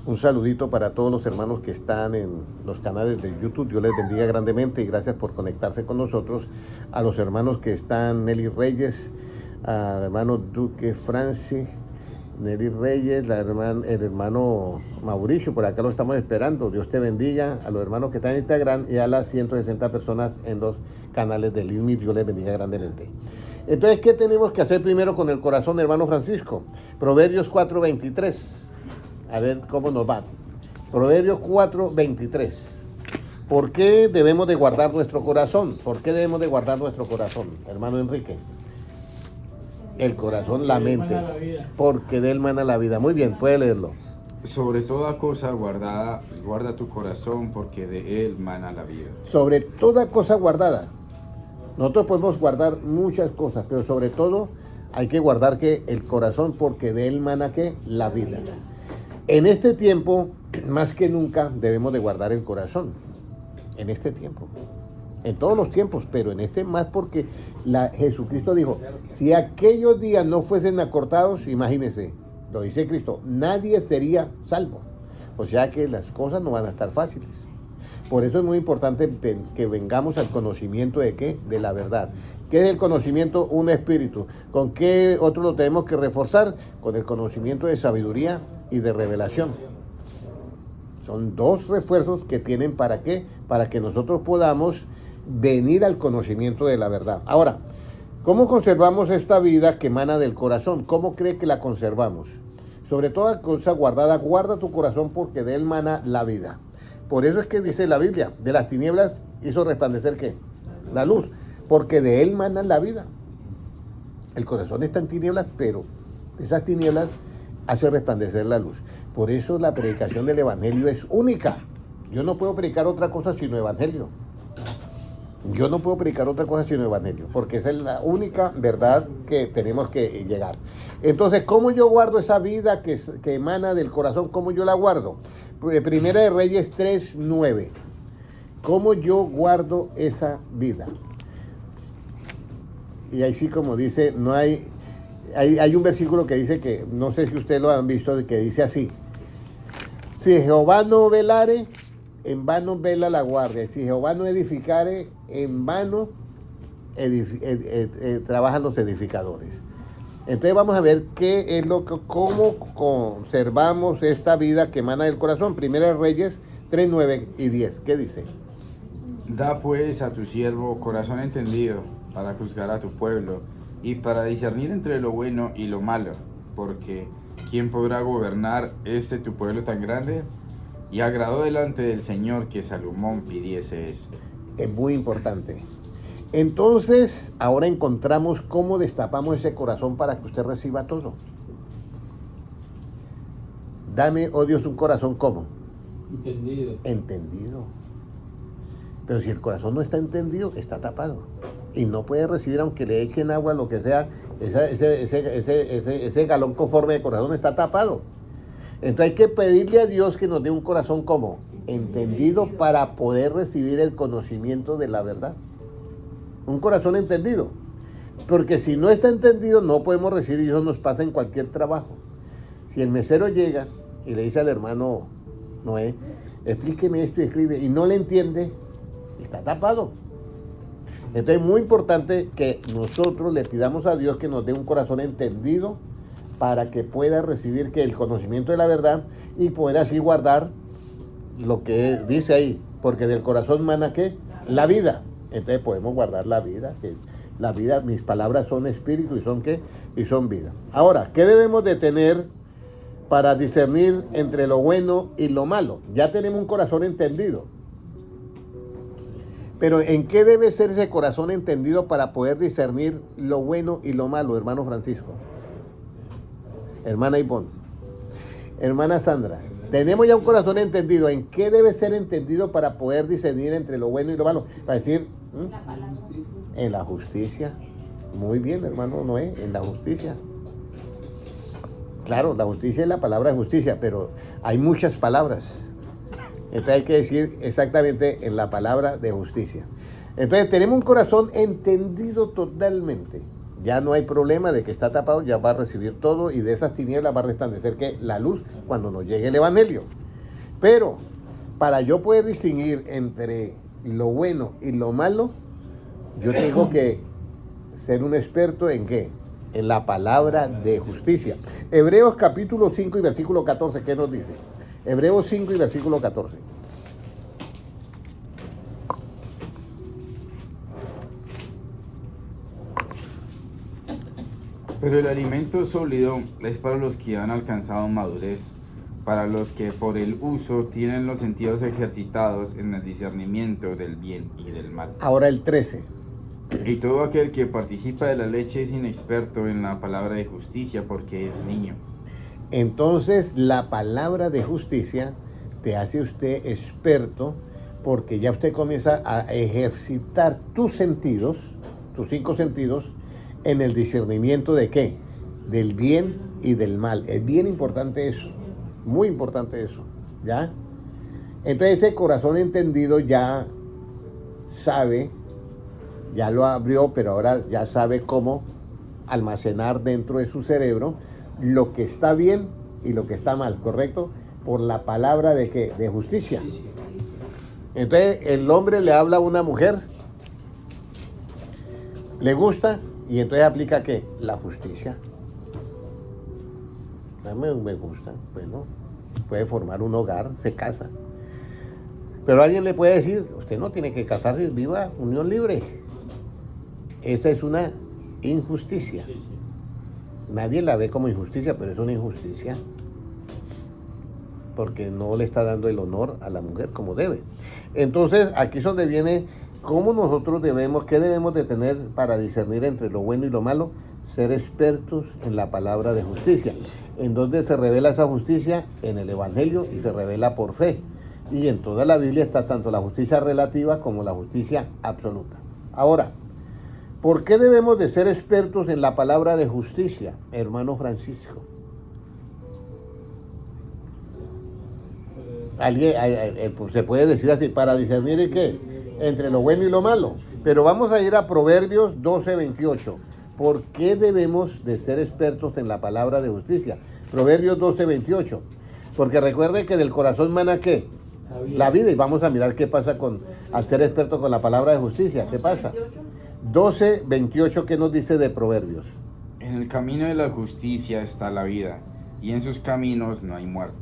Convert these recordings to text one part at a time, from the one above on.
Un saludito para todos los hermanos que están en los canales de YouTube. Dios les bendiga grandemente y gracias por conectarse con nosotros. A los hermanos que están, Nelly Reyes, al hermano Duque Francis, Nelly Reyes, el hermano Mauricio, por acá lo estamos esperando. Dios te bendiga. A los hermanos que están en Instagram y a las 160 personas en los canales de Lidmi, Dios les bendiga grandemente. Entonces, ¿qué tenemos que hacer primero con el corazón, hermano Francisco? Proverbios 4:23. A ver cómo nos va. Proverbios 4:23. ¿Por qué debemos de guardar nuestro corazón? ¿Por qué debemos de guardar nuestro corazón, hermano Enrique? El corazón, la mente. Porque de él mana la vida. Muy bien, puede leerlo. Sobre toda cosa guardada, guarda tu corazón, porque de él mana la vida. Sobre toda cosa guardada. Nosotros podemos guardar muchas cosas, pero sobre todo hay que guardar que el corazón, porque de él mana ¿qué? La vida. En este tiempo, más que nunca, debemos de guardar el corazón. En este tiempo. En todos los tiempos, pero en este más porque Jesucristo dijo, si aquellos días no fuesen acortados, imagínense, lo dice Cristo, nadie sería salvo. O sea que las cosas no van a estar fáciles. Por eso es muy importante que vengamos al conocimiento de ¿qué? De la verdad. ¿Qué es el conocimiento? Un espíritu. ¿Con qué otro lo tenemos que reforzar? Con el conocimiento de sabiduría y de revelación. Son dos refuerzos que tienen ¿para qué? Para que nosotros podamos venir al conocimiento de la verdad. Ahora, ¿cómo conservamos esta vida que emana del corazón? ¿Cómo cree que la conservamos? Sobre toda cosa guardada, guarda tu corazón porque de él mana la vida. Por eso es que dice la Biblia, de las tinieblas hizo resplandecer ¿qué? La luz, porque de él mana la vida. El corazón está en tinieblas, pero esas tinieblas hace resplandecer la luz. Por eso la predicación del evangelio es única. Yo no puedo predicar otra cosa sino evangelio. Yo no puedo predicar otra cosa sino evangelio, porque esa es la única verdad que tenemos que llegar. Entonces, ¿cómo yo guardo esa vida que emana del corazón? ¿Cómo yo la guardo? Primera de Reyes 3:9. ¿Cómo yo guardo esa vida? Y ahí sí, como dice, no hay un versículo que dice que, no sé si ustedes lo han visto, que dice así: si Jehová no velare, en vano vela la guardia. Si Jehová no edificare, en vano trabajan los edificadores. Entonces vamos a ver qué es cómo conservamos esta vida que emana del corazón. Primera de Reyes 3:9 y 10. ¿Qué dice? Da pues a tu siervo corazón entendido para juzgar a tu pueblo y para discernir entre lo bueno y lo malo, porque ¿quién podrá gobernar tu pueblo tan grande? Y agradó delante del Señor que Salomón pidiese esto. Es muy importante. Entonces, ahora encontramos cómo destapamos ese corazón para que usted reciba todo. Dame, oh Dios, un corazón ¿cómo? Entendido. Pero si el corazón no está entendido, está tapado. Y no puede recibir, aunque le echen agua, lo que sea, ese galón conforme de corazón está tapado. Entonces hay que pedirle a Dios que nos dé un corazón ¿cómo? Entendido, para poder recibir el conocimiento de la verdad. Un corazón entendido. Porque si no está entendido, no podemos recibir, y eso nos pasa en cualquier trabajo. Si el mesero llega y le dice al hermano Noé, explíqueme esto y escribe, y no le entiende, está tapado. Entonces es muy importante que nosotros le pidamos a Dios que nos dé un corazón entendido para que pueda recibir que el conocimiento de la verdad y poder así guardar lo que dice ahí, porque del corazón mana ¿qué? La vida. Entonces podemos guardar la vida, que la vida, mis palabras son espíritu y son ¿qué? Y son vida. Ahora, ¿qué debemos de tener para discernir entre lo bueno y lo malo? Ya tenemos un corazón entendido. Pero ¿en qué debe ser ese corazón entendido para poder discernir lo bueno y lo malo, hermano Francisco? Hermana Ivonne, hermana Sandra, tenemos ya un corazón entendido. ¿En qué debe ser entendido para poder discernir entre lo bueno y lo malo? Para decir, en la justicia. Muy bien, hermano Noé, en la justicia. Claro, la justicia es la palabra de justicia, pero hay muchas palabras. Entonces hay que decir exactamente en la palabra de justicia. Entonces tenemos un corazón entendido totalmente. Ya no hay problema de que está tapado, ya va a recibir todo y de esas tinieblas va a resplandecer que la luz cuando nos llegue el Evangelio. Pero para yo poder distinguir entre lo bueno y lo malo, yo tengo que ser un experto en ¿qué? En la palabra de justicia. Hebreos capítulo 5 y versículo 14, ¿qué nos dice? Hebreos 5 y versículo 14. Pero el alimento sólido es para los que han alcanzado madurez, para los que por el uso tienen los sentidos ejercitados en el discernimiento del bien y del mal. Ahora el 13. Y todo aquel que participa de la leche es inexperto en la palabra de justicia porque es niño. Entonces la palabra de justicia te hace usted experto porque ya usted comienza a ejercitar tus sentidos, tus 5 sentidos, en el discernimiento de ¿qué? Del bien y del mal. Es bien importante eso, muy importante eso, ¿ya? Entonces ese corazón entendido ya sabe, ya lo abrió, pero ahora ya sabe cómo almacenar dentro de su cerebro lo que está bien y lo que está mal, ¿correcto? Por la palabra de ¿qué? De justicia. Entonces el hombre le habla a una mujer, le gusta, y entonces aplica ¿qué? La justicia. Me gusta, bueno, puede formar un hogar, se casa. Pero alguien le puede decir, usted no tiene que casarse, viva unión libre. Esa es una injusticia. Nadie la ve como injusticia, pero es una injusticia. Porque no le está dando el honor a la mujer como debe. Entonces, aquí es donde viene cómo nosotros debemos, qué debemos de tener para discernir entre lo bueno y lo malo. Ser expertos en la palabra de justicia. ¿En dónde se revela esa justicia? En el Evangelio, y se revela por fe. Y en toda la Biblia está tanto la justicia relativa como la justicia absoluta. Ahora, ¿por qué debemos de ser expertos en la palabra de justicia, hermano Francisco? Alguien, se puede decir así, para discernir ¿qué? Entre lo bueno y lo malo. Pero vamos a ir a Proverbios 12:28. ¿Por qué debemos de ser expertos en la palabra de justicia? Proverbios 12:28. Porque recuerde que del corazón mana ¿qué? La vida. Y vamos a mirar qué pasa al ser experto con la palabra de justicia. ¿Qué pasa? 12:28, ¿qué nos dice de Proverbios? En el camino de la justicia está la vida, y en sus caminos no hay muerte.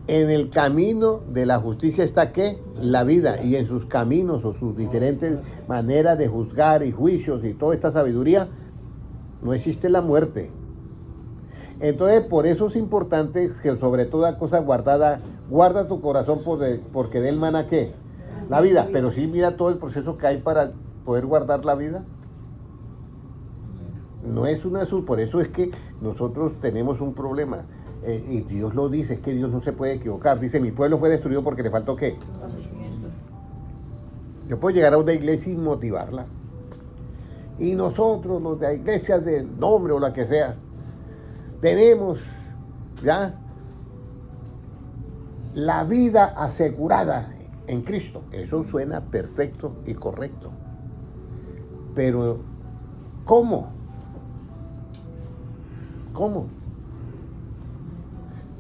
En el camino de la justicia está ¿qué? La vida, y en sus caminos o sus diferentes maneras de juzgar y juicios y toda esta sabiduría, no existe la muerte. Entonces, por eso es importante que sobre toda cosa guardada, guarda tu corazón porque de él mana ¿qué? La vida. Pero sí, mira todo el proceso que hay para poder guardar la vida. No es por eso es que nosotros tenemos un problema. Y Dios lo dice, es que Dios no se puede equivocar. Dice, mi pueblo fue destruido porque le faltó ¿qué? Yo puedo llegar a una iglesia y motivarla. Y nosotros, los de la iglesia del nombre o la que sea, tenemos ya la vida asegurada en Cristo. Eso suena perfecto y correcto. Pero, ¿cómo? ¿Cómo?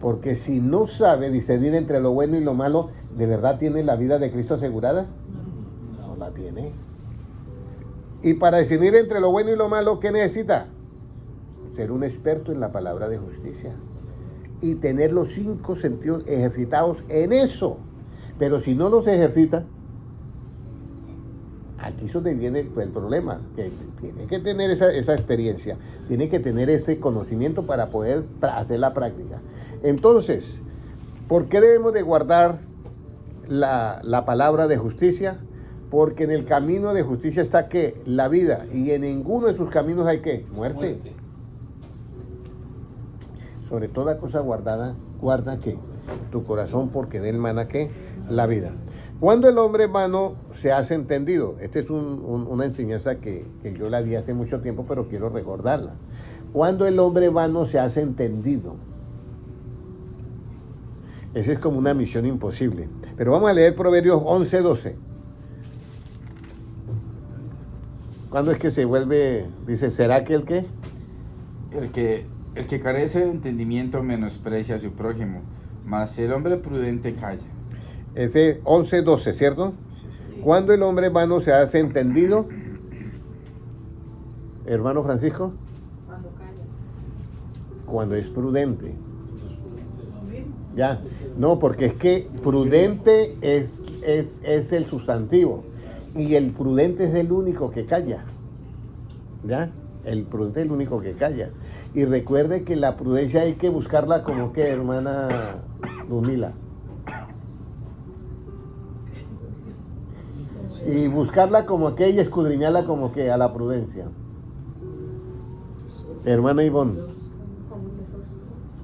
Porque si no sabe discernir entre lo bueno y lo malo, ¿de verdad tiene la vida de Cristo asegurada? No la tiene. Y para discernir entre lo bueno y lo malo, ¿qué necesita? Ser un experto en la palabra de justicia. Y tener los 5 sentidos ejercitados en eso. Pero si no los ejercita, aquí es donde viene el problema. Que tiene que tener esa experiencia, tiene que tener ese conocimiento para poder hacer la práctica. Entonces, ¿por qué debemos de guardar la palabra de justicia? Porque en el camino de justicia está ¿qué? La vida, y en ninguno de sus caminos hay ¿qué? Muerte. Sobre toda cosa guardada, guarda ¿qué? Tu corazón, porque de él mana ¿qué? La vida. Cuando el hombre vano se hace entendido, esta es una enseñanza que yo la di hace mucho tiempo, pero quiero recordarla. Cuando el hombre vano se hace entendido, esa es como una misión imposible. Pero vamos a leer Proverbios 11:12. ¿Cuándo es que se vuelve, dice, será que el qué? El que carece de entendimiento menosprecia a su prójimo, mas el hombre prudente calla. Ese 11:12, ¿cierto? Sí, sí. ¿Cuándo el hombre vano se hace entendido? Hermano Francisco. Cuando calla. Cuando es prudente. Ya, no, porque es que prudente es el sustantivo y el prudente es el único que calla. ¿Ya? El prudente es el único que calla. Y recuerde que la prudencia hay que buscarla como que, hermana Lumila. Y buscarla como que y escudriñarla como que a la prudencia. Hermana Ivonne.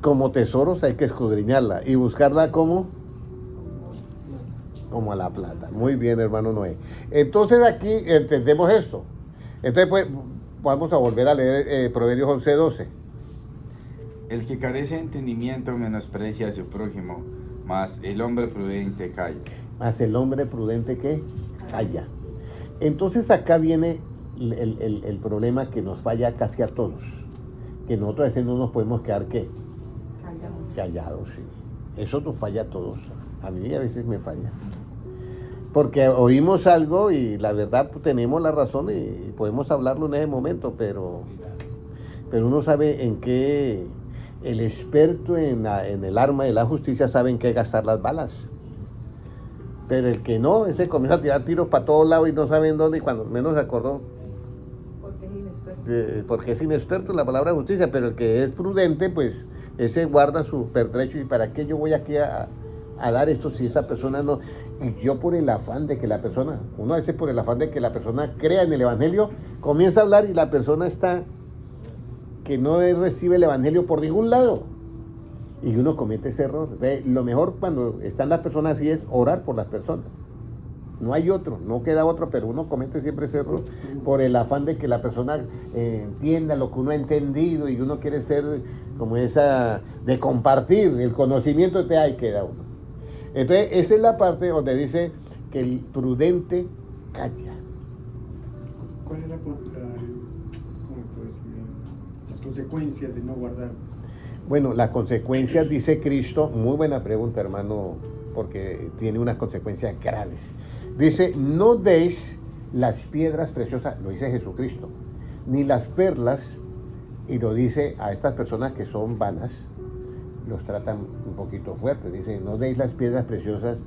Como tesoros hay que escudriñarla y buscarla como a la plata. Muy bien, hermano Noé. Entonces aquí entendemos esto. Entonces pues vamos a volver a leer Proverbios 11:12. El que carece de entendimiento menosprecia a su prójimo, mas el hombre prudente calla. Más el hombre prudente que calla. Entonces acá viene el problema que nos falla casi a todos. Que nosotros a veces no nos podemos quedar ¿qué? Callados, sí. Eso nos falla a todos. A mí a veces me falla. Porque oímos algo y la verdad pues, tenemos la razón y podemos hablarlo en ese momento, pero uno sabe en qué, el experto en el arma de la justicia sabe en qué gastar las balas. Pero el que no, ese comienza a tirar tiros para todos lados y no sabe en dónde y cuando menos se acordó. Porque es inexperto. Porque es inexperto en la palabra justicia, pero el que es prudente, pues ese guarda su pertrecho y para qué yo voy aquí a dar esto si esa persona no. Y yo por el afán de que la persona, uno a veces por el afán de que la persona crea en el evangelio, comienza a hablar y la persona está que no recibe el evangelio por ningún lado. Y uno comete ese error. Lo mejor cuando están las personas así es orar por las personas. No hay otro, no queda otro, pero uno comete siempre ese error por el afán de que la persona entienda lo que uno ha entendido y uno quiere ser como esa, de compartir el conocimiento que hay, queda uno. Entonces, esa es la parte donde dice que el prudente calla. ¿Cuál es ¿cómo puedo decir? Las consecuencias de no guardar? Bueno, las consecuencias, dice Cristo, muy buena pregunta, hermano, porque tiene unas consecuencias graves. Dice, no deis las piedras preciosas, lo dice Jesucristo, ni las perlas, y lo dice a estas personas que son vanas, los tratan un poquito fuerte. Dice, no deis las piedras preciosas,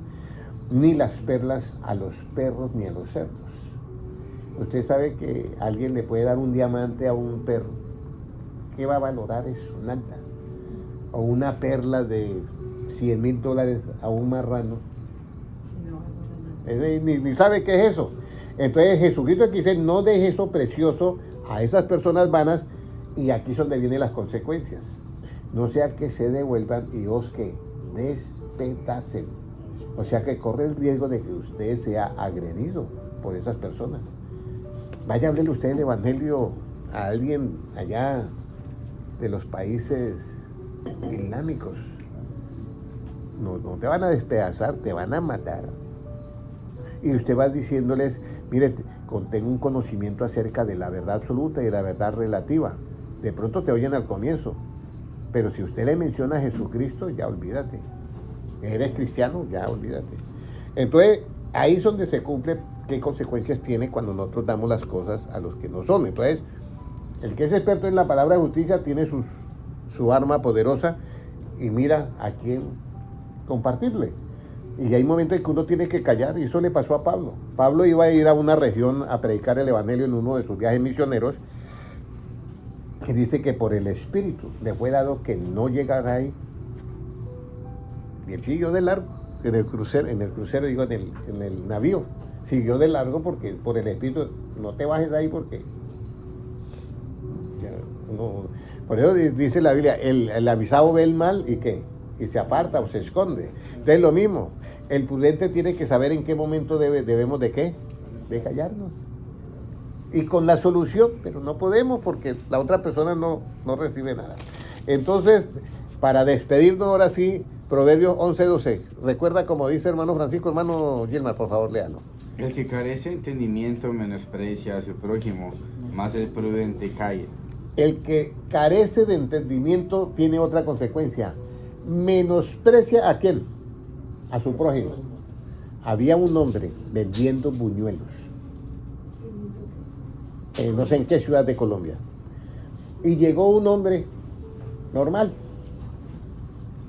ni las perlas a los perros ni a los cerdos. Usted sabe que alguien le puede dar un diamante a un perro. ¿Qué va a valorar eso? Nada. O una perla de $100,000 a un marrano. Ni sabe qué es eso. Entonces Jesucristo aquí dice, no deje eso precioso a esas personas vanas, y aquí es donde vienen las consecuencias. No sea que se devuelvan y os que despedacen. O sea que corre el riesgo de que usted sea agredido por esas personas. Vaya a hablarle usted el evangelio a alguien allá de los países islámicos. No te van a despedazar, te van a matar. Y usted va diciéndoles, mire, tengo un conocimiento acerca de la verdad absoluta y de la verdad relativa. De pronto te oyen al comienzo, pero si usted le menciona a Jesucristo, ya olvídate. Eres cristiano, ya olvídate. Entonces, ahí es donde se cumple qué consecuencias tiene cuando nosotros damos las cosas a los que no son. Entonces, el que es experto en la palabra justicia tiene su arma poderosa y mira a quién compartirle. Y hay momentos en que uno tiene que callar, y eso le pasó a Pablo. Pablo iba a ir a una región a predicar el evangelio en uno de sus viajes misioneros, y dice que por el Espíritu le fue dado que no llegara ahí. Y él siguió de largo, en el crucero digo, en el navío. Siguió de largo porque por el Espíritu, no te bajes de ahí porque... por eso dice la Biblia, el avisado ve el mal y ¿qué? Y se aparta o se esconde. Entonces lo mismo, el prudente tiene que saber en qué momento debemos de qué, de callarnos. Y con la solución, pero no podemos porque la otra persona no recibe nada. Entonces, para despedirnos ahora sí, Proverbios 11:12. Recuerda como dice hermano Francisco, hermano Gilmar, por favor, léalo. El que carece de entendimiento menosprecia a su prójimo, más el prudente calla. El que carece de entendimiento tiene otra consecuencia. Menosprecia ¿a quién? A su prójimo. Había un hombre vendiendo buñuelos. No sé en qué ciudad de Colombia. Y llegó un hombre normal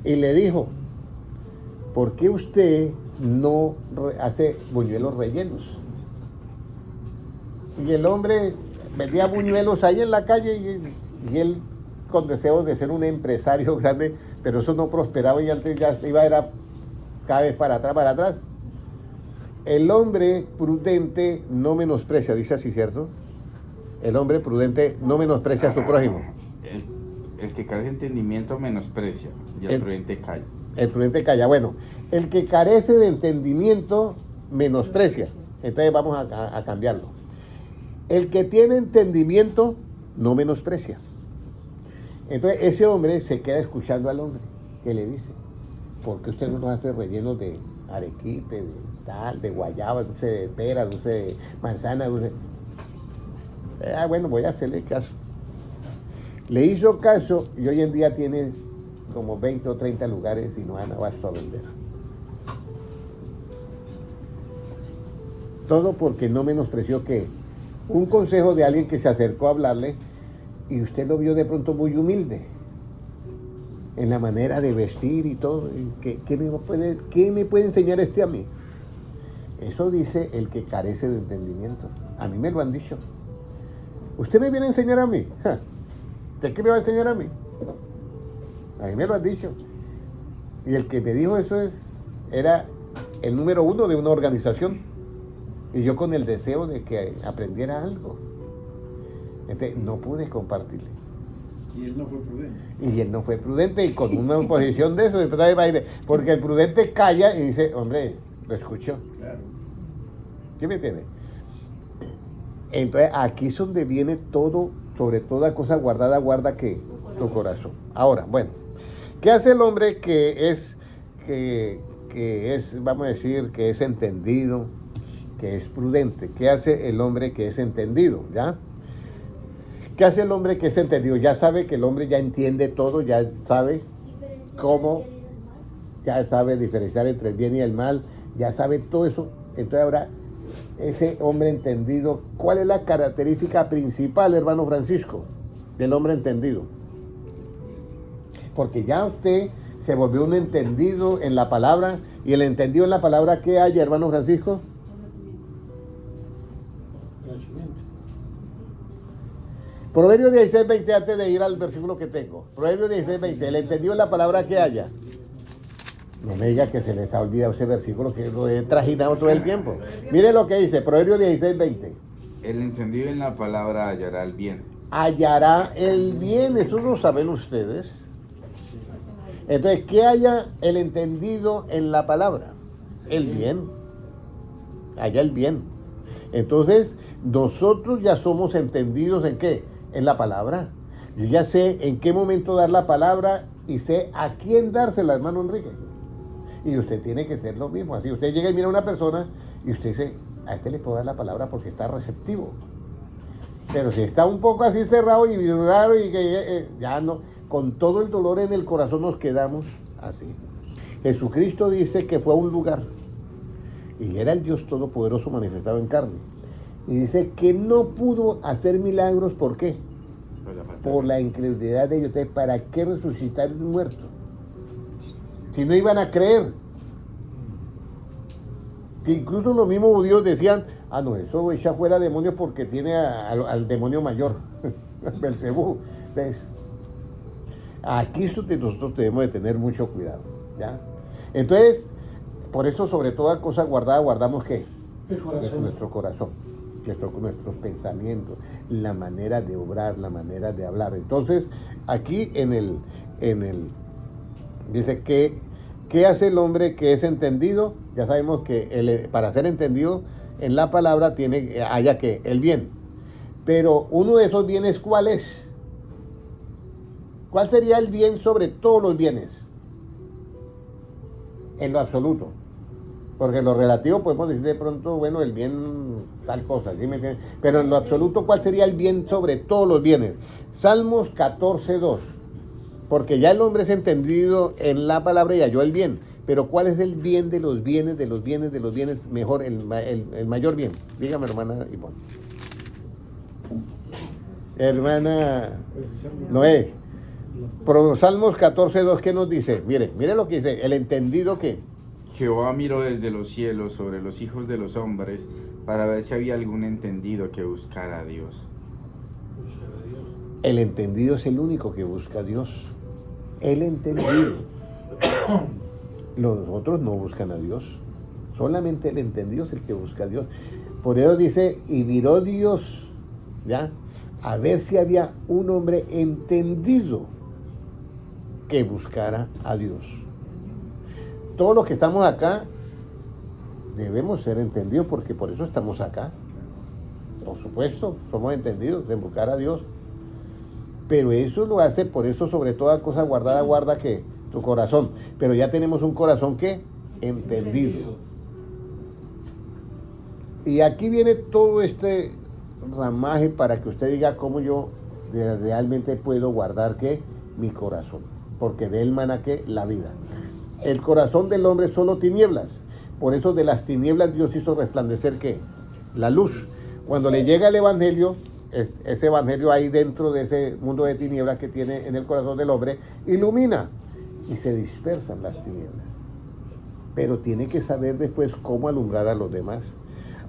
y le dijo, ¿por qué usted no hace buñuelos rellenos? Y el hombre vendía buñuelos ahí en la calle y él con deseos de ser un empresario grande, pero eso no prosperaba y antes ya iba era cada vez para atrás. El hombre prudente no menosprecia, dice así, ¿cierto? El hombre prudente no menosprecia a su prójimo. El que carece de entendimiento menosprecia y el prudente calla. El prudente calla. Bueno, el que carece de entendimiento menosprecia. Entonces vamos a cambiarlo. El que tiene entendimiento no menosprecia. Entonces ese hombre se queda escuchando al hombre que le dice, ¿por qué usted no nos hace rellenos de arequipe, de tal, de guayaba, dulce de pera, dulce de manzana, dulce? Bueno, voy a hacerle caso. Le hizo caso y hoy en día tiene como 20 o 30 lugares y no han abasto a vender. Todo porque no menospreció que un consejo de alguien que se acercó a hablarle y usted lo vio de pronto muy humilde en la manera de vestir y todo. ¿Qué me puede enseñar a mí? Eso dice el que carece de entendimiento. A mí me lo han dicho. ¿Usted me viene a enseñar a mí? ¿De qué me va a enseñar a mí? A mí me lo han dicho. Y el que me dijo eso era el número 1 de una organización. Y yo con el deseo de que aprendiera algo. Entonces, no pude compartirle. Y él no fue prudente. Y él no fue prudente y con una posición de eso, porque el prudente calla y dice, hombre, lo escuchó. Claro. ¿Qué me entiende? Entonces, aquí es donde viene todo, sobre toda cosa guardada, guarda ¿qué? Tu corazón. Ahora, bueno, ¿qué hace el hombre que es, vamos a decir, que es entendido, que es prudente? ¿Qué hace el hombre que es entendido? ¿Ya? ¿Qué hace el hombre que es entendido? Ya sabe que el hombre ya entiende todo, ya sabe cómo, ya sabe diferenciar entre el bien y el mal, ya sabe todo eso. Entonces ahora, ese hombre entendido, ¿cuál es la característica principal, hermano Francisco, del hombre entendido? Porque ya usted se volvió un entendido en la palabra, y el entendido en la palabra, ¿qué hay, hermano Francisco? Proverbios 16:20, antes de ir al versículo que tengo. Proverbios 16:20, el entendido en la palabra, ¿qué haya? No me diga que se les ha olvidado ese versículo, que lo he trajinado todo el tiempo. Mire lo que dice, Proverbios 16:20. El entendido en la palabra hallará el bien. Hallará el bien, eso lo saben ustedes. Entonces, ¿qué haya el entendido en la palabra? El bien. Haya el bien. Entonces, nosotros ya somos entendidos ¿en qué? En la palabra. Yo ya sé en qué momento dar la palabra y sé a quién dársela, hermano Enrique. Y usted tiene que ser lo mismo. Así usted llega y mira a una persona y usted dice, a este le puedo dar la palabra porque está receptivo. Pero si está un poco así cerrado y raro y que ya no, con todo el dolor en el corazón nos quedamos así. Jesucristo dice que fue a un lugar y era el Dios Todopoderoso manifestado en carne. Y dice que no pudo hacer milagros, ¿por qué? Por la incredulidad de ellos. Entonces, ¿para qué resucitar un muerto? Si no iban a creer. Que incluso los mismos judíos decían, no, eso echa fuera demonios porque tiene al demonio mayor, Belcebú. Entonces, aquí es donde nosotros debemos de tener mucho cuidado, ¿ya? Entonces, por eso sobre toda cosa guardada, guardamos ¿qué? El corazón. Nuestro corazón, nuestros pensamientos, la manera de obrar, la manera de hablar. Entonces, aquí en el dice que ¿qué hace el hombre que es entendido? Ya sabemos que para ser entendido en la palabra haya que el bien. Pero uno de esos bienes, ¿cuál es? ¿Cuál sería el bien sobre todos los bienes? En lo absoluto. Porque en lo relativo podemos decir de pronto, bueno, el bien tal cosa, ¿sí me entiendes? Pero en lo absoluto, ¿cuál sería el bien sobre todos los bienes? Salmos 14:2. Porque ya el hombre es entendido en la palabra y halló el bien. Pero ¿cuál es el bien de los bienes, de los bienes, de los bienes? Mejor, el mayor bien. Dígame, hermana Ivonne. Hermana Noé. Salmos 14:2, ¿qué nos dice? Mire lo que dice. El entendido que Jehová miró desde los cielos sobre los hijos de los hombres para ver si había algún entendido que buscara a Dios. el entendido es el único que busca a Dios. El entendido. Los otros no buscan a Dios. Solamente el entendido es el que busca a Dios. Por eso dice, y miró Dios, ¿ya? A ver si había un hombre entendido que buscara a Dios. Todos los que estamos acá debemos ser entendidos porque por eso estamos acá. Por supuesto, somos entendidos en buscar a Dios. Pero eso lo hace, por eso sobre toda cosa guardada, guarda que tu corazón. Pero ya tenemos un corazón que entendido. Y aquí viene todo este ramaje para que usted diga cómo yo realmente puedo guardar que mi corazón. Porque de él mana que la vida. El corazón del hombre es solo tinieblas. Por eso de las tinieblas Dios hizo resplandecer ¿qué? La luz. Cuando le llega el evangelio, ese evangelio ahí dentro de ese mundo de tinieblas que tiene en el corazón del hombre, ilumina y se dispersan las tinieblas. Pero tiene que saber después cómo alumbrar a los demás.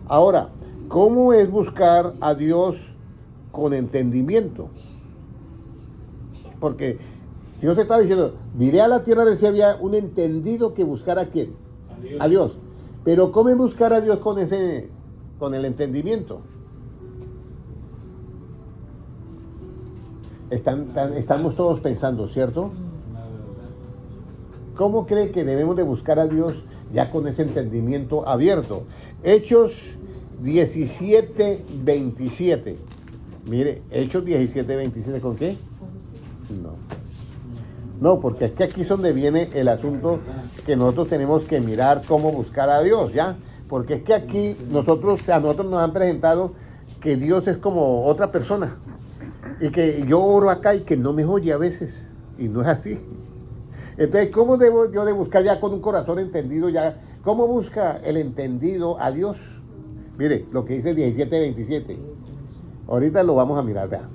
Ahora, ¿cómo es buscar a Dios con entendimiento? Porque Dios está diciendo, miré a la tierra de si había un entendido que buscara a quién. A Dios. Pero ¿cómo es buscar a Dios con el entendimiento? Estamos todos pensando, ¿cierto? ¿Cómo cree que debemos de buscar a Dios ya con ese entendimiento abierto? Hechos 17:27. Mire, Hechos 17:27, ¿con qué? No, porque es que aquí es donde viene el asunto que nosotros tenemos que mirar cómo buscar a Dios, ¿ya? Porque es que aquí a nosotros nos han presentado que Dios es como otra persona. Y que yo oro acá y que no me oye a veces. Y no es así. Entonces, ¿cómo debo yo de buscar ya con un corazón entendido ya? ¿Cómo busca el entendido a Dios? Mire, lo que dice el 17:27. Ahorita lo vamos a mirar, vea.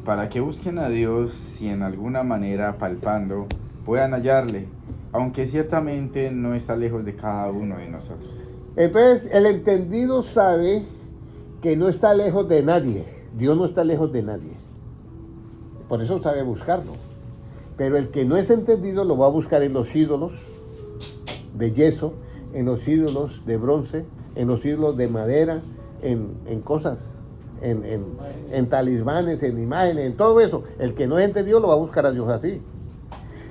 Para que busquen a Dios si en alguna manera palpando puedan hallarle, aunque ciertamente no está lejos de cada uno de nosotros. Entonces, el entendido sabe que no está lejos de nadie. Dios no está lejos de nadie. Por eso sabe buscarlo. Pero el que no es entendido lo va a buscar en los ídolos de yeso, en los ídolos de bronce, en los ídolos de madera, en cosas, en talismanes, en imágenes, en todo eso. El que no es entendido lo va a buscar a Dios así.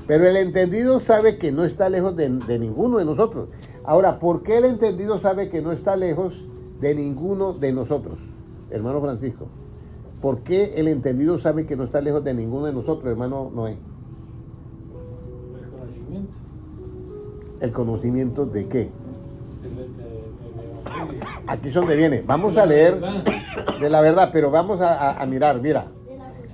Pero el entendido sabe que no está lejos de ninguno de nosotros. Ahora, ¿por qué el entendido sabe que no está lejos de ninguno de nosotros? Hermano Francisco, ¿por qué el entendido sabe que no está lejos de ninguno de nosotros, hermano Noé? El conocimiento. ¿El conocimiento de qué? Aquí es donde viene. Vamos a leer de la verdad, pero vamos a mirar. Mira,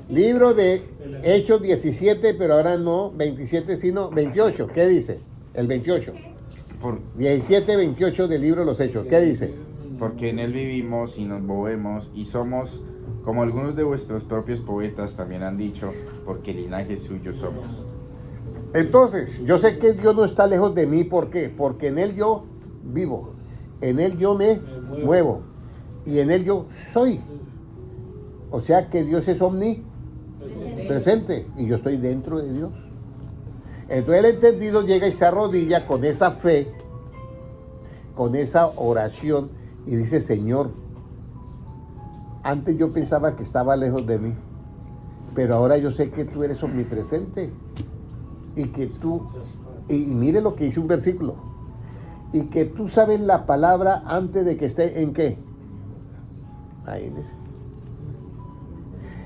libro de Hechos 17, pero ahora no 27, sino 28. ¿Qué dice? El 28. 17:28 del libro de los Hechos. ¿Qué dice? Porque en él vivimos y nos movemos y somos, como algunos de vuestros propios poetas también han dicho, porque linaje suyo somos. Entonces, yo sé que Dios no está lejos de mí. ¿Por qué? Porque en Él yo vivo, en Él yo me muevo y en Él yo soy. O sea que Dios es omnipresente y yo estoy dentro de Dios. Entonces el entendido llega y se arrodilla con esa fe, con esa oración y dice, Señor, antes yo pensaba que estaba lejos de mí, pero ahora yo sé que tú eres omnipresente. Y que tú, y mire lo que dice un versículo, y que tú sabes la palabra antes de que esté en qué. Ahí dice.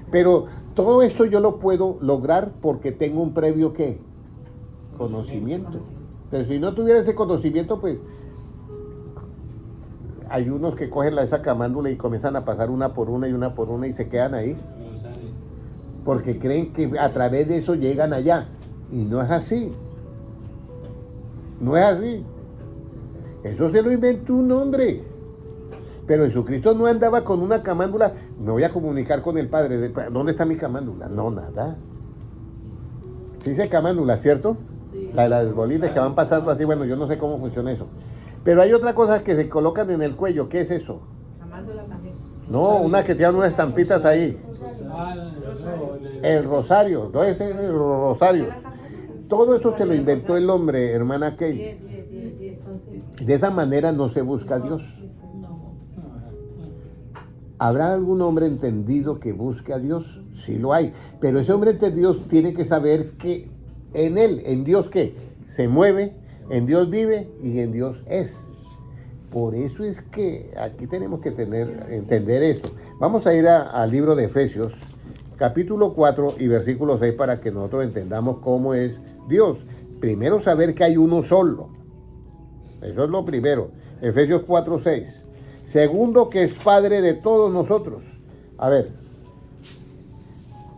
Pero todo esto yo lo puedo lograr porque tengo un previo ¿qué? Conocimiento. Pero si no tuviera ese conocimiento, pues hay unos que cogen esa camándula y comienzan a pasar una por una y se quedan ahí. Porque creen que a través de eso llegan allá. Y no es así. No es así. Eso se lo inventó un hombre. Pero Jesucristo no andaba con una camándula. Me voy a comunicar con el Padre. ¿Dónde está mi camándula? No, nada. Se dice camándula, ¿cierto? Sí. La de las bolitas que van pasando así. Bueno, yo no sé cómo funciona eso. Pero hay otra cosa que se colocan en el cuello. ¿Qué es eso? Amándola también. No, una que tiene unas estampitas ahí. El rosario. ¿No es el rosario? Todo eso se lo inventó el hombre, hermana Kay. 10. Son 100. De esa manera no se busca a Dios. No. ¿Habrá algún hombre entendido que busque a Dios? Sí lo hay. Pero ese hombre entendido tiene que saber que en él, en Dios, ¿qué? Se mueve, en Dios vive y en Dios es. Por eso es que aquí tenemos que entender esto. Vamos a ir al libro de Efesios, capítulo 4 y versículo 6 para que nosotros entendamos cómo es Dios. Primero saber que hay uno solo. Eso es lo primero. Efesios 4, 6. Segundo, que es Padre de todos nosotros. A ver,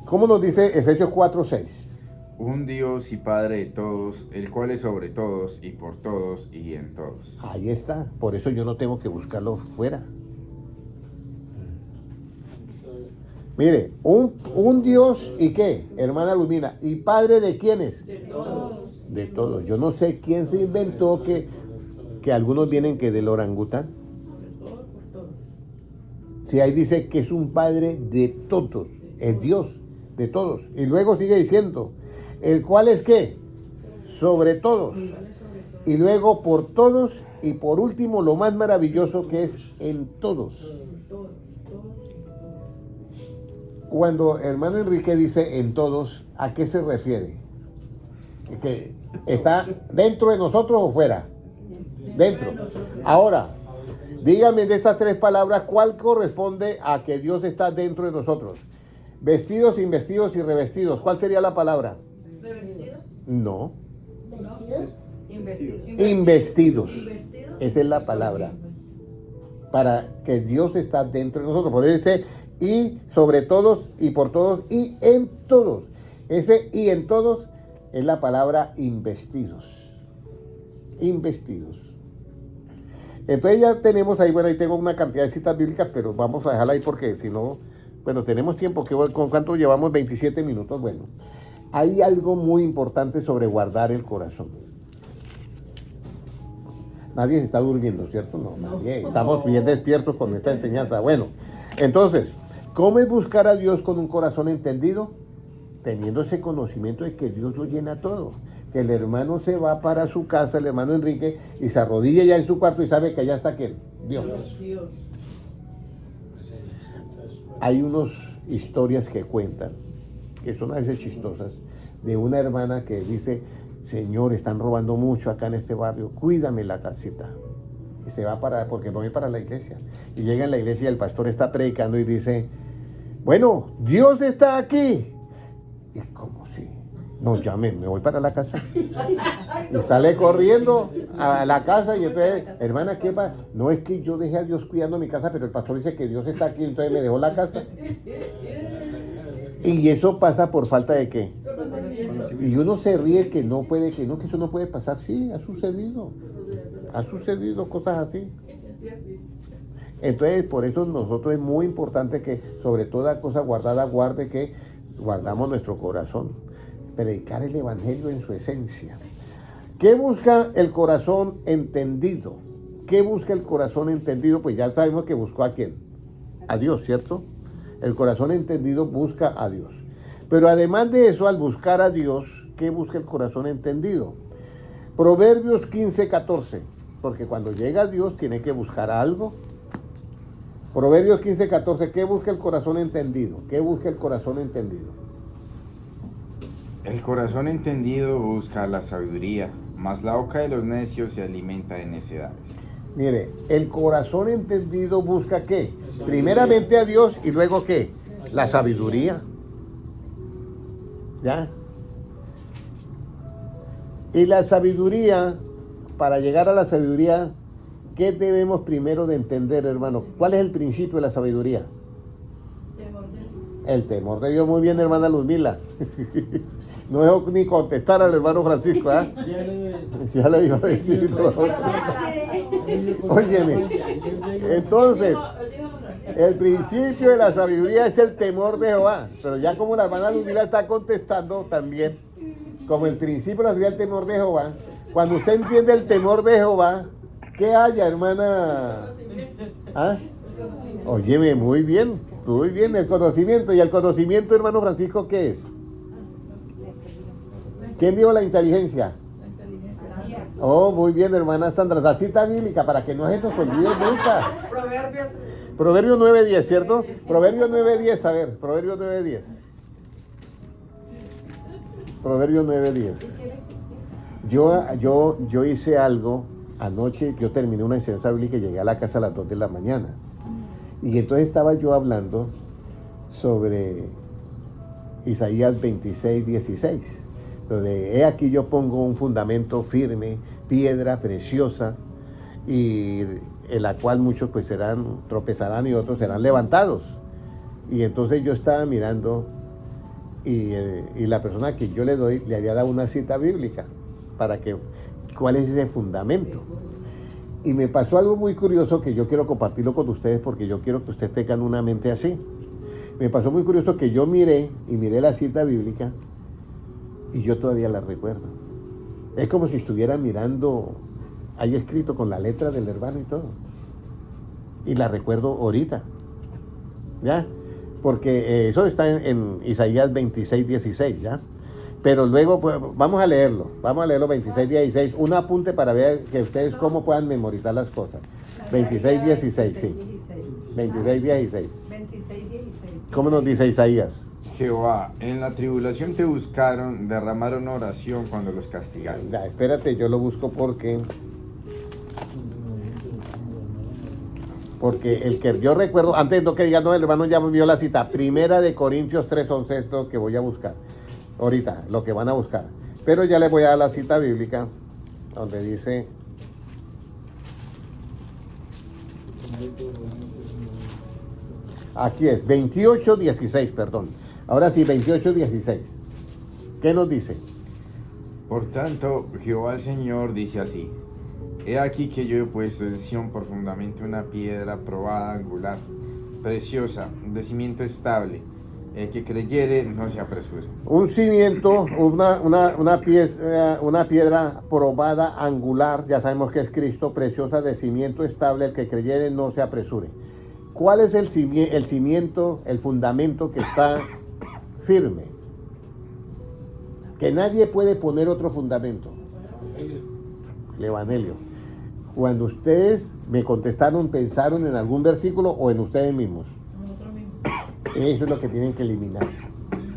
¿cómo nos dice Efesios 4, 6? Un Dios y Padre de todos, el cual es sobre todos y por todos y en todos. Ahí está. Por eso yo no tengo que buscarlo fuera. Mire, un Dios y qué, hermana Lumina, y Padre de quiénes? De todos. De todos. Yo no sé quién se inventó que algunos vienen que del orangután. Por todos. Si ahí dice que es un Padre de todos, es Dios de todos. Y luego sigue diciendo, el cual es qué, sobre todos. Y luego por todos y por último lo más maravilloso que es en todos. Cuando hermano Enrique dice en todos, ¿a qué se refiere? ¿Que está dentro de nosotros o fuera? Dentro. Ahora, dígame de estas tres palabras, ¿cuál corresponde a que Dios está dentro de nosotros? Vestidos, investidos y revestidos. ¿Cuál sería la palabra? ¿Revestido? No. Investido. Investidos. Investido. Esa es la palabra. Para que Dios está dentro de nosotros. Por eso dice, y sobre todos, y por todos, y en todos. Ese y en todos es la palabra investidos. Investidos. Entonces ya tenemos ahí, bueno, ahí tengo una cantidad de citas bíblicas, pero vamos a dejarla ahí porque si no, bueno, tenemos tiempo. ¿Con cuánto llevamos? 27 minutos. Bueno, hay algo muy importante sobre guardar el corazón. Nadie se está durmiendo, ¿cierto? No, nadie. Estamos bien despiertos con esta enseñanza. Bueno, entonces, ¿cómo es buscar a Dios con un corazón entendido? Teniendo ese conocimiento de que Dios lo llena todo. Que el hermano se va para su casa, el hermano Enrique, y se arrodilla ya en su cuarto y sabe que allá está ¿quién? Dios. Dios. Hay unas historias que cuentan, que son a veces chistosas, de una hermana que dice, Señor, están robando mucho acá en este barrio, cuídame la casita. Y se va porque voy para la iglesia. Y llega en la iglesia y el pastor está predicando y dice, bueno, Dios está aquí. Y como si, no, ya me voy para la casa. Y sale corriendo a la casa y entonces, hermana, ¿qué pasa? No, es que yo dejé a Dios cuidando mi casa, pero el pastor dice que Dios está aquí, entonces me dejó la casa. Y eso pasa por falta de qué. Y uno se ríe que no puede, que eso no puede pasar. Sí, ha sucedido. Ha sucedido cosas así. Entonces, por eso nosotros es muy importante que sobre toda cosa guardada, guardamos nuestro corazón. Predicar el evangelio en su esencia. ¿Qué busca el corazón entendido? ¿Qué busca el corazón entendido? Pues ya sabemos que buscó a quién. A Dios, ¿cierto? El corazón entendido busca a Dios. Pero además de eso, al buscar a Dios, ¿qué busca el corazón entendido? Proverbios 15, 14. Porque cuando llega a Dios tiene que buscar algo. Proverbios 15, 14. ¿Qué busca el corazón entendido? ¿Qué busca el corazón entendido? El corazón entendido busca la sabiduría, mas la boca de los necios se alimenta de necedades. Mire, el corazón entendido busca ¿qué? Primeramente a Dios y luego ¿qué? La sabiduría. ¿Ya? Y la sabiduría, para llegar a la sabiduría, ¿qué debemos primero de entender, hermano? ¿Cuál es el principio de la sabiduría? Temor de Dios. El temor de Dios. Muy bien, hermana Luzmila. No dejo ni contestar al hermano Francisco, ¿ah? Ya le iba a decir. Óyeme, entonces, Él dijo Manuel. el principio de la sabiduría es el temor de Jehová. Pero ya como la hermana Luzmila está contestando también, como el principio de la sabiduría es el temor de Jehová, cuando usted entiende el temor de Jehová, ¿qué haya, hermana? ¿Ah? Óyeme, muy bien, el conocimiento. ¿Y el conocimiento, hermano Francisco, qué es? ¿Quién dijo la inteligencia? La inteligencia. Oh, muy bien, hermana Sandra. La cita bíblica para que no se nos olvide nunca. Proverbios. Proverbio 9:10, ¿cierto? Proverbio 9:10, a ver, Proverbio 9:10. Proverbio 9:10. Yo hice algo anoche, yo terminé una enseñanza bíblica y llegué a la casa a las 2 de la mañana. Y entonces estaba yo hablando sobre Isaías 26:16, donde he aquí yo pongo un fundamento firme, piedra preciosa, y en la cual muchos pues tropezarán y otros serán levantados. Y entonces yo estaba mirando y la persona que yo le doy le había dado una cita bíblica para que, ¿cuál es ese fundamento? Y me pasó algo muy curioso que yo quiero compartirlo con ustedes porque yo quiero que ustedes tengan una mente así. Me pasó muy curioso que yo miré la cita bíblica y yo todavía la recuerdo. Es como si estuviera mirando, ahí escrito con la letra del hermano y todo. Y la recuerdo ahorita. ¿Ya? Porque eso está en Isaías 26:16, ¿ya? Pero luego, pues, vamos a leerlo 26:16, un apunte para ver que ustedes cómo puedan memorizar las cosas. 26:16, sí. 26:16. 26:16. ¿Cómo nos dice Isaías? Jehová, en la tribulación te buscaron, derramaron oración cuando los castigaste. Ya, espérate, yo lo busco porque el que yo recuerdo, antes no que diga, no, el hermano ya me vio la cita, 1 Corintios 3:11 es lo que voy a buscar, ahorita, lo que van a buscar. Pero ya les voy a dar la cita bíblica, donde dice, aquí es, 28:16, perdón. Ahora sí, 28:16. ¿Qué nos dice? Por tanto, Jehová el Señor dice así: He aquí que yo he puesto en Sión por fundamento una piedra probada, angular, preciosa, de cimiento estable. El que creyere no se apresure. Un cimiento, una piedra probada, angular, ya sabemos que es Cristo, preciosa, de cimiento estable, el que creyere no se apresure. ¿Cuál es el cimiento, el fundamento que está firme? Que nadie puede poner otro fundamento. El Evangelio. Cuando ustedes me contestaron, ¿pensaron en algún versículo o en ustedes mismos? Nosotros mismos. Eso es lo que tienen que eliminar.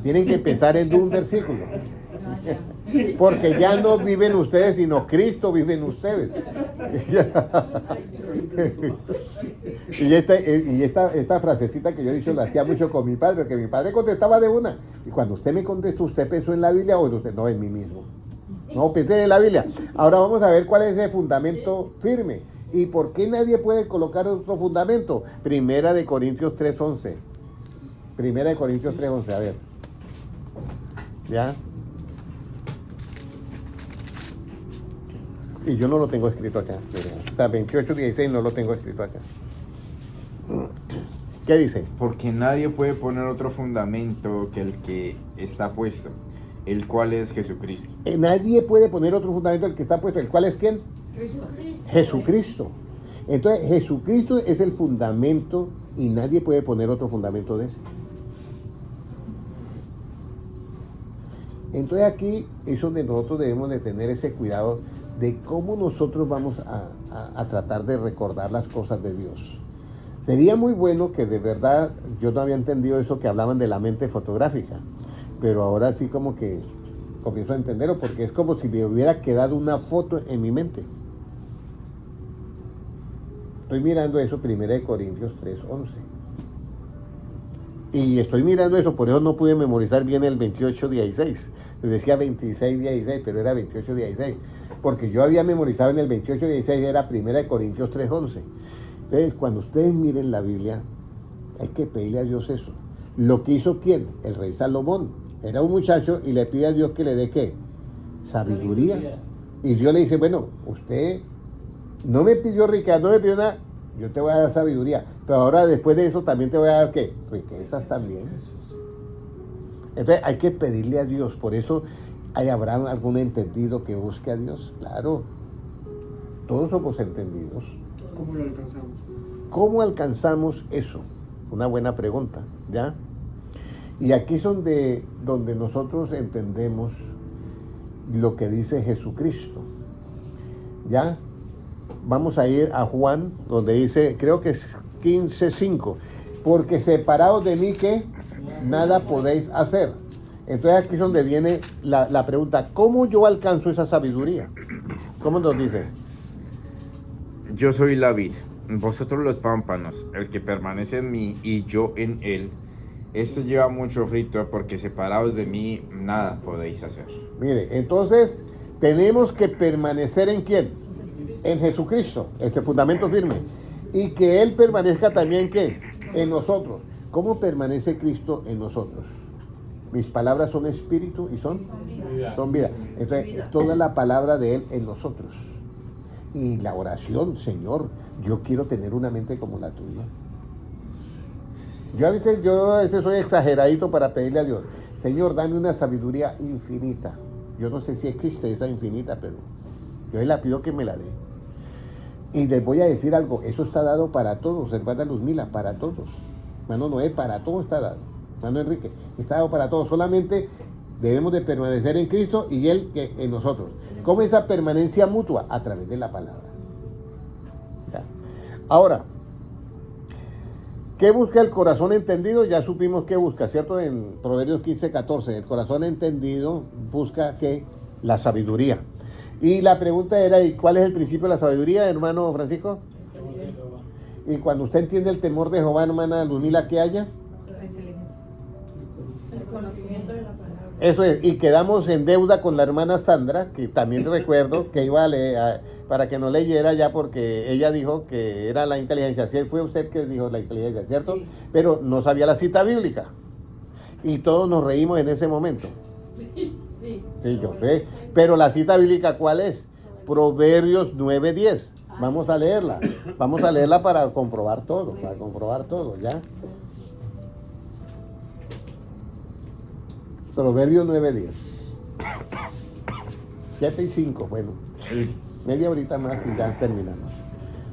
Tienen que pensar en un versículo. Porque ya no viven ustedes, sino Cristo vive en ustedes. Y esta frasecita que yo he dicho la hacía mucho con mi padre, que mi padre contestaba de una. Y cuando usted me contestó, ¿usted pensó en la Biblia o en usted? No, en mí mismo. No, pensé en la Biblia. Ahora vamos a ver cuál es ese fundamento firme. ¿Y por qué nadie puede colocar otro fundamento? 1 Corintios 3:11. 1 Corintios 3:11, a ver. ¿Ya? Y yo no lo tengo escrito acá. Hasta 28:16 no lo tengo escrito acá. ¿Qué dice? Porque nadie puede poner otro fundamento que el que está puesto, el cual es Jesucristo. Nadie puede poner otro fundamento del que está puesto. ¿El cual es quién? Jesucristo. Entonces, Jesucristo es el fundamento y nadie puede poner otro fundamento de ese. Entonces aquí es donde nosotros debemos de tener ese cuidado de cómo nosotros vamos a tratar de recordar las cosas de Dios. Sería muy bueno que de verdad, yo no había entendido eso que hablaban de la mente fotográfica, pero ahora sí como que comienzo a entenderlo porque es como si me hubiera quedado una foto en mi mente. Estoy mirando eso, 1 Corintios 3:11. Y estoy mirando eso, por eso no pude memorizar bien el 28:16. Les decía 26:16, pero era 28:16. Porque yo había memorizado en el 28:16, era 1 Corintios 3:11. Entonces, cuando ustedes miren la Biblia, hay que pedirle a Dios eso. Lo que hizo ¿quién? El rey Salomón. Era un muchacho y le pide a Dios que le dé ¿qué? Sabiduría. Y Dios le dice, bueno, usted no me pidió riqueza, no me pidió nada, yo te voy a dar sabiduría. Pero ahora después de eso también te voy a dar ¿qué? Riquezas también. Entonces hay que pedirle a Dios. Por eso habrá algún entendido que busque a Dios. Claro, todos somos entendidos. ¿Cómo lo alcanzamos? ¿Cómo alcanzamos eso? Una buena pregunta, ¿ya? Y aquí es donde nosotros entendemos lo que dice Jesucristo, ¿ya? Vamos a ir a Juan, donde dice, creo que es 15:5, porque separados de mí, ¿qué? Nada podéis hacer. Entonces aquí es donde viene la pregunta, ¿cómo yo alcanzo esa sabiduría? ¿Cómo nos dice? Yo soy la vid, vosotros los pámpanos, el que permanece en mí y yo en él. Este lleva mucho fruto, porque separados de mí nada podéis hacer. Mire, entonces tenemos que permanecer ¿en quién? En Jesucristo, este fundamento firme. Y que Él permanezca también ¿qué? En nosotros. ¿Cómo permanece Cristo en nosotros? Mis palabras son espíritu y son vida. Entonces, toda la palabra de Él en nosotros. Y la oración, Señor, yo quiero tener una mente como la tuya. Yo a veces soy exageradito para pedirle a Dios, Señor, dame una sabiduría infinita. Yo no sé si existe esa infinita, pero yo le pido que me la dé. Y les voy a decir algo, eso está dado para todos, hermana Luzmila, para todos. Hermano Noé, para todos está dado. Hermano Enrique, está dado para todos. Solamente debemos de permanecer en Cristo y Él en nosotros. ¿Cómo esa permanencia mutua? A través de la palabra. ¿Ya? Ahora, ¿qué busca el corazón entendido? Ya supimos qué busca, ¿cierto? En Proverbios 15:14, el corazón entendido busca ¿qué? La sabiduría. Y la pregunta era, ¿y cuál es el principio de la sabiduría, hermano Francisco? Y cuando usted entiende el temor de Jehová, hermana Luzmila, ¿qué haya? La inteligencia. El conocimiento de la palabra. Eso es, y quedamos en deuda con la hermana Sandra, que también recuerdo que iba a leer, para que no leyera ya, porque ella dijo que era la inteligencia. Sí, fue usted que dijo la inteligencia, ¿cierto? Sí. Pero no sabía la cita bíblica. Y todos nos reímos en ese momento. Sí. Sí, yo sé. Pero la cita bíblica, ¿cuál es? Proverbios 9:10. Vamos a leerla. Vamos a leerla para comprobar todo, ¿ya? Proverbios 9:10. 7:05, bueno. Media horita más y ya terminamos.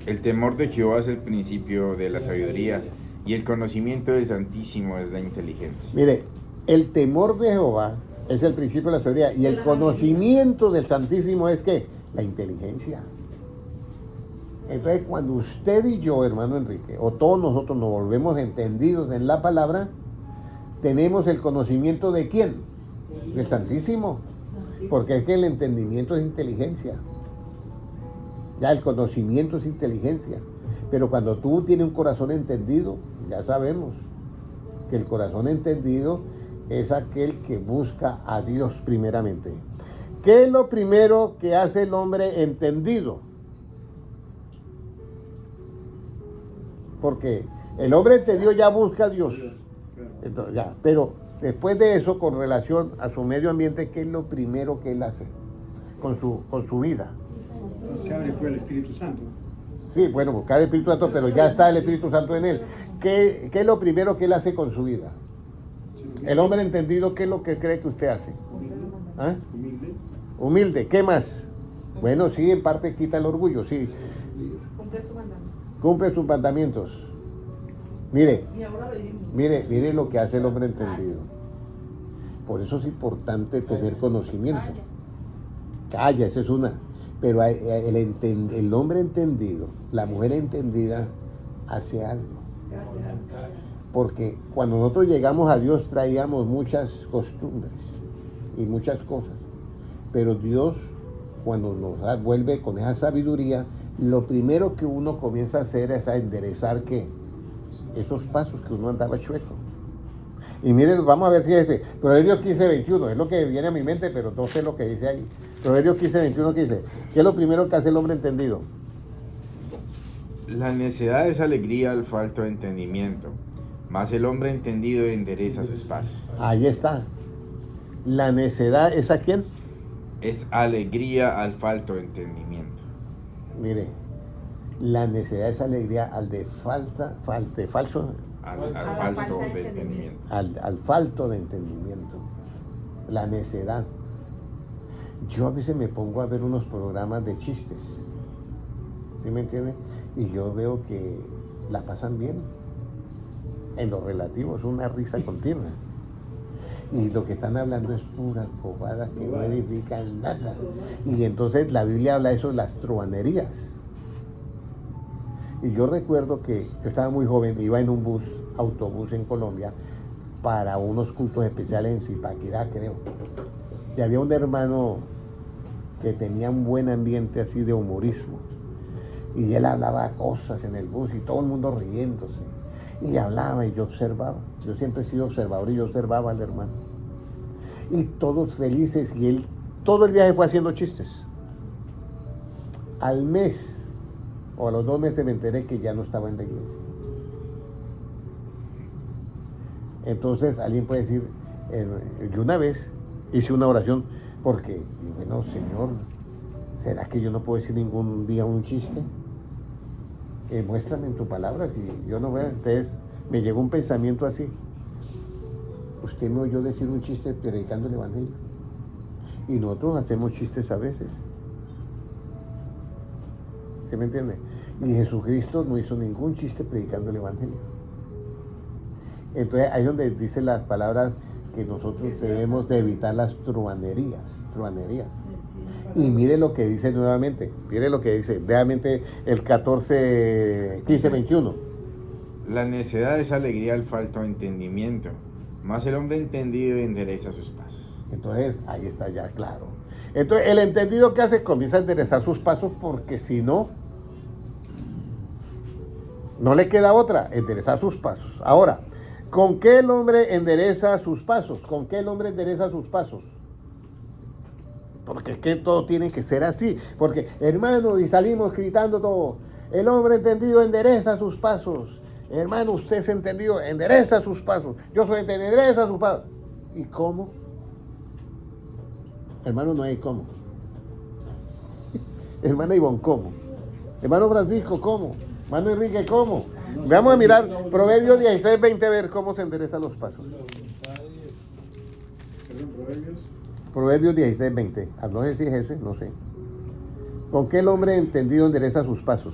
El temor de Jehová es el principio de la sabiduría, y el conocimiento del Santísimo es la inteligencia. Mire, el temor de Jehová es el principio de la sabiduría y el conocimiento del Santísimo es ¿qué? La inteligencia. Entonces, cuando usted y yo, hermano Enrique, o todos nosotros nos volvemos entendidos en la palabra, tenemos el conocimiento de ¿quién? Del Santísimo. Porque es que el entendimiento es inteligencia. Ya el conocimiento es inteligencia. Pero cuando tú tienes un corazón entendido, ya sabemos que el corazón entendido es aquel que busca a Dios primeramente. ¿Qué es lo primero que hace el hombre entendido? Porque el hombre entendido ya busca a Dios. Entonces, ya, pero después de eso, con relación a su medio ambiente, ¿qué es lo primero que él hace con su vida? Se abre pues el Espíritu Santo. Sí, bueno, buscar el Espíritu Santo, pero ya está el Espíritu Santo en él. ¿Qué es lo primero que él hace con su vida? El hombre entendido, ¿qué es lo que cree que usted hace? ¿Ah? Humilde. Humilde, ¿qué más? Bueno, sí, en parte quita el orgullo, sí. Cumple su mandamiento. Cumple sus mandamientos. Mire, Y ahora lo dijimos. mire lo que hace el hombre entendido. Por eso es importante tener conocimiento. Calla, esa es una. Pero el hombre entendido, la mujer entendida, hace algo. Porque cuando nosotros llegamos a Dios traíamos muchas costumbres y muchas cosas. Pero Dios, cuando nos vuelve con esa sabiduría, lo primero que uno comienza a hacer es a enderezar ¿qué? Esos pasos que uno andaba chueco. Y miren, vamos a ver si es ese. Proverbios 15:21, es lo que viene a mi mente, pero no sé lo que dice ahí. Proverbios 15:21 que dice, ¿qué es lo primero que hace el hombre entendido? La necedad es alegría al falto de entendimiento, mas el hombre entendido endereza sus pasos. Ahí está. La necedad es a quién. Es alegría al falto de entendimiento. Mire, la necedad es alegría al de falso, Al falto de entendimiento. al falto de entendimiento. La necedad. Yo a veces me pongo a ver unos programas de chistes, ¿sí me entiende? Y yo veo que la pasan bien. En lo relativo, es una risa continua. Y lo que están hablando es puras bobadas que no edifican nada. Y entonces la Biblia habla de eso, las truhanerías. Y yo recuerdo que yo estaba muy joven, iba en un autobús en Colombia, para unos cultos especiales en Zipaquirá, creo. Y había un hermano que tenía un buen ambiente así de humorismo. Y él hablaba cosas en el bus y todo el mundo riéndose. Y hablaba y yo observaba. Yo siempre he sido observador y yo observaba al hermano. Y todos felices y él, todo el viaje fue haciendo chistes. Al mes o a los 2 meses me enteré que ya no estaba en la iglesia. Entonces alguien puede decir, yo una vez hice una oración porque, y bueno, Señor, ¿será que yo no puedo decir ningún día un chiste? Muéstrame en tu palabra, si yo no veo. Entonces me llegó un pensamiento así. Usted me oyó decir un chiste predicando el evangelio. Y nosotros hacemos chistes a veces. ¿Sí me entiende? Y Jesucristo no hizo ningún chiste predicando el evangelio. Entonces ahí es donde dice las palabras que nosotros debemos de evitar las truhanerías. Y mire lo que dice nuevamente, mire lo que dice, nuevamente el 15:21. La necedad es alegría al falto de entendimiento, mas el hombre entendido endereza sus pasos. Entonces, ahí está ya claro. Entonces, el entendido que hace comienza a enderezar sus pasos porque si no, no le queda otra, enderezar sus pasos. Ahora, ¿con qué el hombre endereza sus pasos? ¿Con qué el hombre endereza sus pasos? Porque es que todo tiene que ser así. Porque, hermano, y salimos gritando todo. El hombre entendido endereza sus pasos. Hermano, usted es entendido, endereza sus pasos. Yo soy entendido, endereza sus pasos. ¿Y cómo? Hermano, no hay cómo. Hermana Ivonne, ¿cómo? Hermano Francisco, ¿cómo? Hermano Enrique, ¿cómo? Vamos a mirar Proverbios 16:20 a ver cómo se enderezan los pasos. Perdón, Proverbios. Proverbios 16:20. No sé si es ese, no sé. ¿Con qué el hombre entendido endereza sus pasos?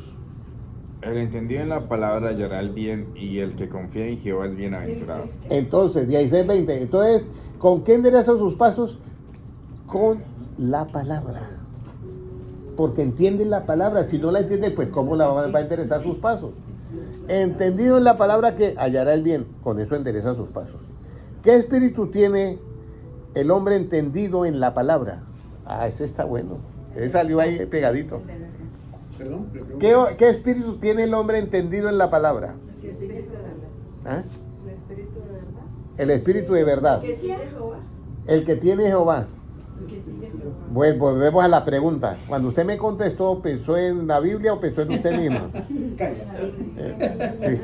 El entendido en la palabra hallará el bien, y el que confía en Jehová es bienaventurado. Entonces, 16:20. Entonces, ¿con qué endereza sus pasos? Con la palabra. Porque entienden la palabra. Si no la entienden, pues ¿cómo la va a enderezar sus pasos? Entendido en la palabra que hallará el bien. Con eso endereza sus pasos. ¿Qué espíritu tiene el hombre entendido en la palabra? Ese está bueno. Ese salió ahí pegadito. Perdón, le pregunto. ¿Qué espíritu tiene el hombre entendido en la palabra? Que sigue Jehová. ¿Ah? El espíritu de verdad. El espíritu de verdad. Que sigue Jehová. El que tiene Jehová. Que sigue Jehová. Bueno, volvemos a la pregunta. Cuando usted me contestó, ¿pensó en la Biblia o pensó en usted misma? Sí.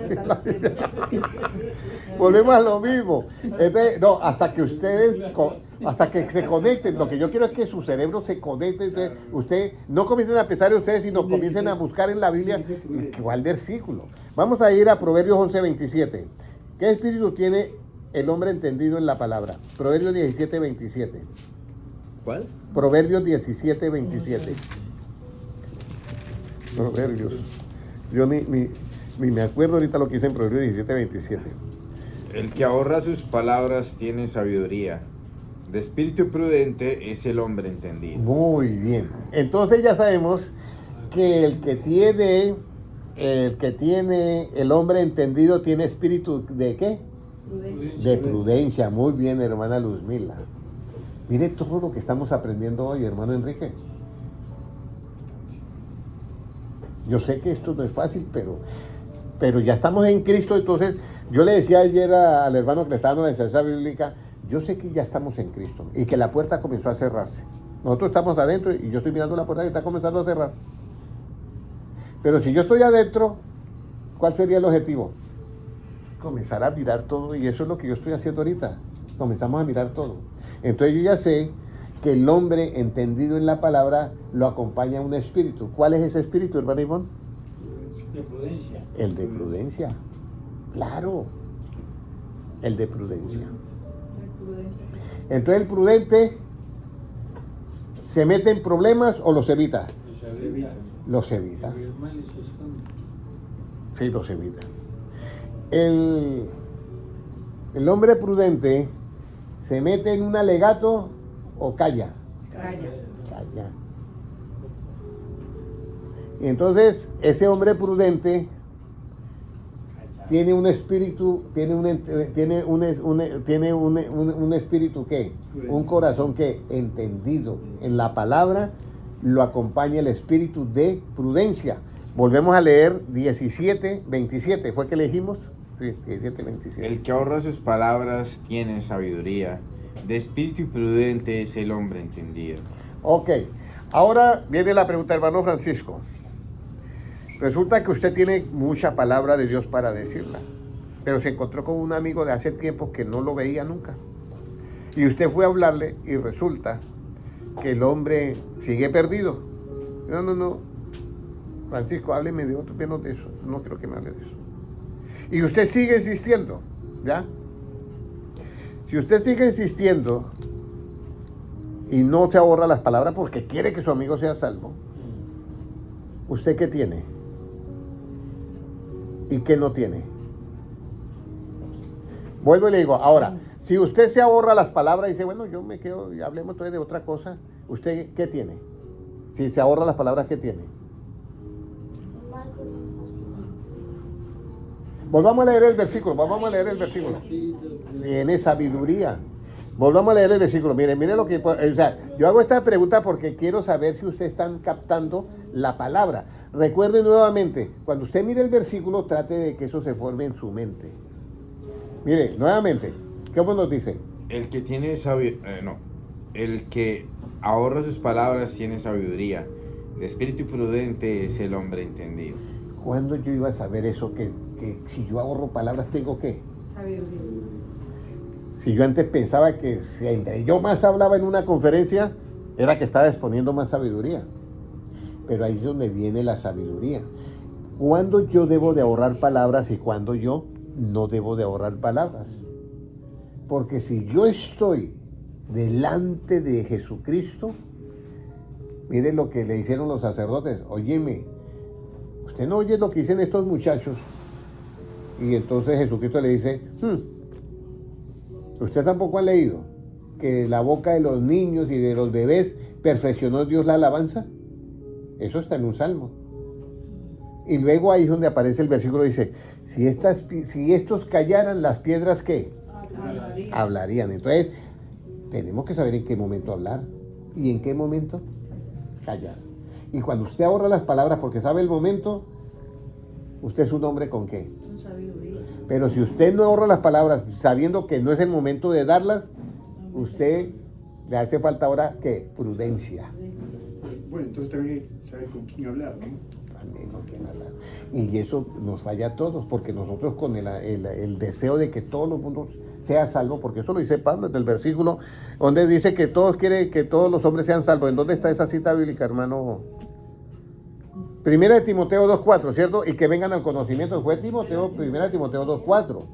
Volvemos a lo mismo. Entonces, no, hasta que hasta que se conecten. Lo que yo quiero es que su cerebro se conecte. Entonces, usted no comiencen a pensar en ustedes, sino comiencen a buscar en la Biblia cuál versículo. Vamos a ir a Proverbios 11:27. ¿Qué espíritu tiene el hombre entendido en la palabra? Proverbios 17:27. ¿Cuál? Proverbios 17:27. Proverbios. Yo ni me acuerdo ahorita lo que dice en Proverbios 17:27. El que ahorra sus palabras tiene sabiduría. De espíritu prudente es el hombre entendido. Muy bien. Entonces ya sabemos que el que tiene el hombre entendido tiene espíritu ¿de qué? De prudencia. Muy bien, hermana Luzmila. Mire todo lo que estamos aprendiendo hoy, hermano Enrique. Yo sé que esto no es fácil, pero Pero ya estamos en Cristo, entonces yo le decía ayer al hermano que le estaba dando la enseñanza bíblica, yo sé que ya estamos en Cristo y que la puerta comenzó a cerrarse. Nosotros estamos adentro y yo estoy mirando la puerta que está comenzando a cerrar. Pero si yo estoy adentro, ¿cuál sería el objetivo? Comenzar a mirar todo, y eso es lo que yo estoy haciendo ahorita. Comenzamos a mirar todo. Entonces yo ya sé que el hombre entendido en la palabra lo acompaña un espíritu. ¿Cuál es ese espíritu, hermano Ivón? De prudencia. El de prudencia. Claro. El de prudencia. El prudente. Entonces el prudente se mete en problemas o los evita. Los evita. Los evita. El mal se esconde. Sí, los evita. El hombre prudente se mete en un alegato o calla. Calla. Calla. Y entonces ese hombre prudente tiene un espíritu, tiene un espíritu que, un corazón que, entendido en la palabra, lo acompaña el espíritu de prudencia. Volvemos a leer 17:27, ¿fue que elegimos? Sí, 17:27. El que ahorra sus palabras tiene sabiduría. De espíritu prudente es el hombre entendido. Ok, ahora viene la pregunta, hermano Francisco. Resulta que usted tiene mucha palabra de Dios para decirla, pero se encontró con un amigo de hace tiempo que no lo veía nunca. Y usted fue a hablarle y resulta que el hombre sigue perdido. No, Francisco, hábleme de otro, menos de eso. No quiero que me hable de eso. Y usted sigue insistiendo, ¿ya? Si usted sigue insistiendo y no se ahorra las palabras porque quiere que su amigo sea salvo, ¿usted qué tiene? ¿Y qué no tiene? Vuelvo y le digo, ahora, si usted se ahorra las palabras y dice, bueno, yo me quedo y hablemos entonces de otra cosa, ¿usted qué tiene? Si se ahorra las palabras, ¿qué tiene? Volvamos a leer el versículo, Tiene sabiduría. Volvamos a leer el versículo. Mire lo que... O sea, yo hago esta pregunta porque quiero saber si ustedes están captando la palabra. Recuerde nuevamente, cuando usted mire el versículo, trate de que eso se forme en su mente. Mire, nuevamente, ¿cómo nos dice? El que tiene el que ahorra sus palabras tiene sabiduría. De espíritu prudente es el hombre entendido. ¿Cuándo yo iba a saber eso? Que si yo ahorro palabras, ¿tengo qué? Sabiduría. Si yo antes pensaba que si entre yo más hablaba en una conferencia, era que estaba exponiendo más sabiduría. Pero ahí es donde viene la sabiduría. ¿Cuándo yo debo de ahorrar palabras y cuándo yo no debo de ahorrar palabras? Porque si yo estoy delante de Jesucristo, miren lo que le hicieron los sacerdotes. Óyeme, usted no oye lo que dicen estos muchachos. Y entonces Jesucristo le dice, usted tampoco ha leído que de la boca de los niños y de los bebés perfeccionó Dios la alabanza. Eso está en un salmo. Y luego ahí es donde aparece el versículo, dice, si estos callaran, las piedras, ¿qué? Hablarían. Entonces, tenemos que saber en qué momento hablar y en qué momento callar. Y cuando usted ahorra las palabras porque sabe el momento, usted es un hombre con qué. Con sabiduría. Pero si usted no ahorra las palabras sabiendo que no es el momento de darlas, usted le hace falta ahora, ¿qué? Prudencia. Bueno, entonces también saber con quién hablar, ¿no? También con quién hablar. Y eso nos falla a todos, porque nosotros con el deseo de que todo el mundo sea salvo, porque eso lo dice Pablo desde el versículo donde dice que todos quieren que todos los hombres sean salvos. ¿En dónde está esa cita bíblica, hermano? Primera de Timoteo 2:4, ¿cierto? Y que vengan al conocimiento. Fue Primera de Timoteo 2:4.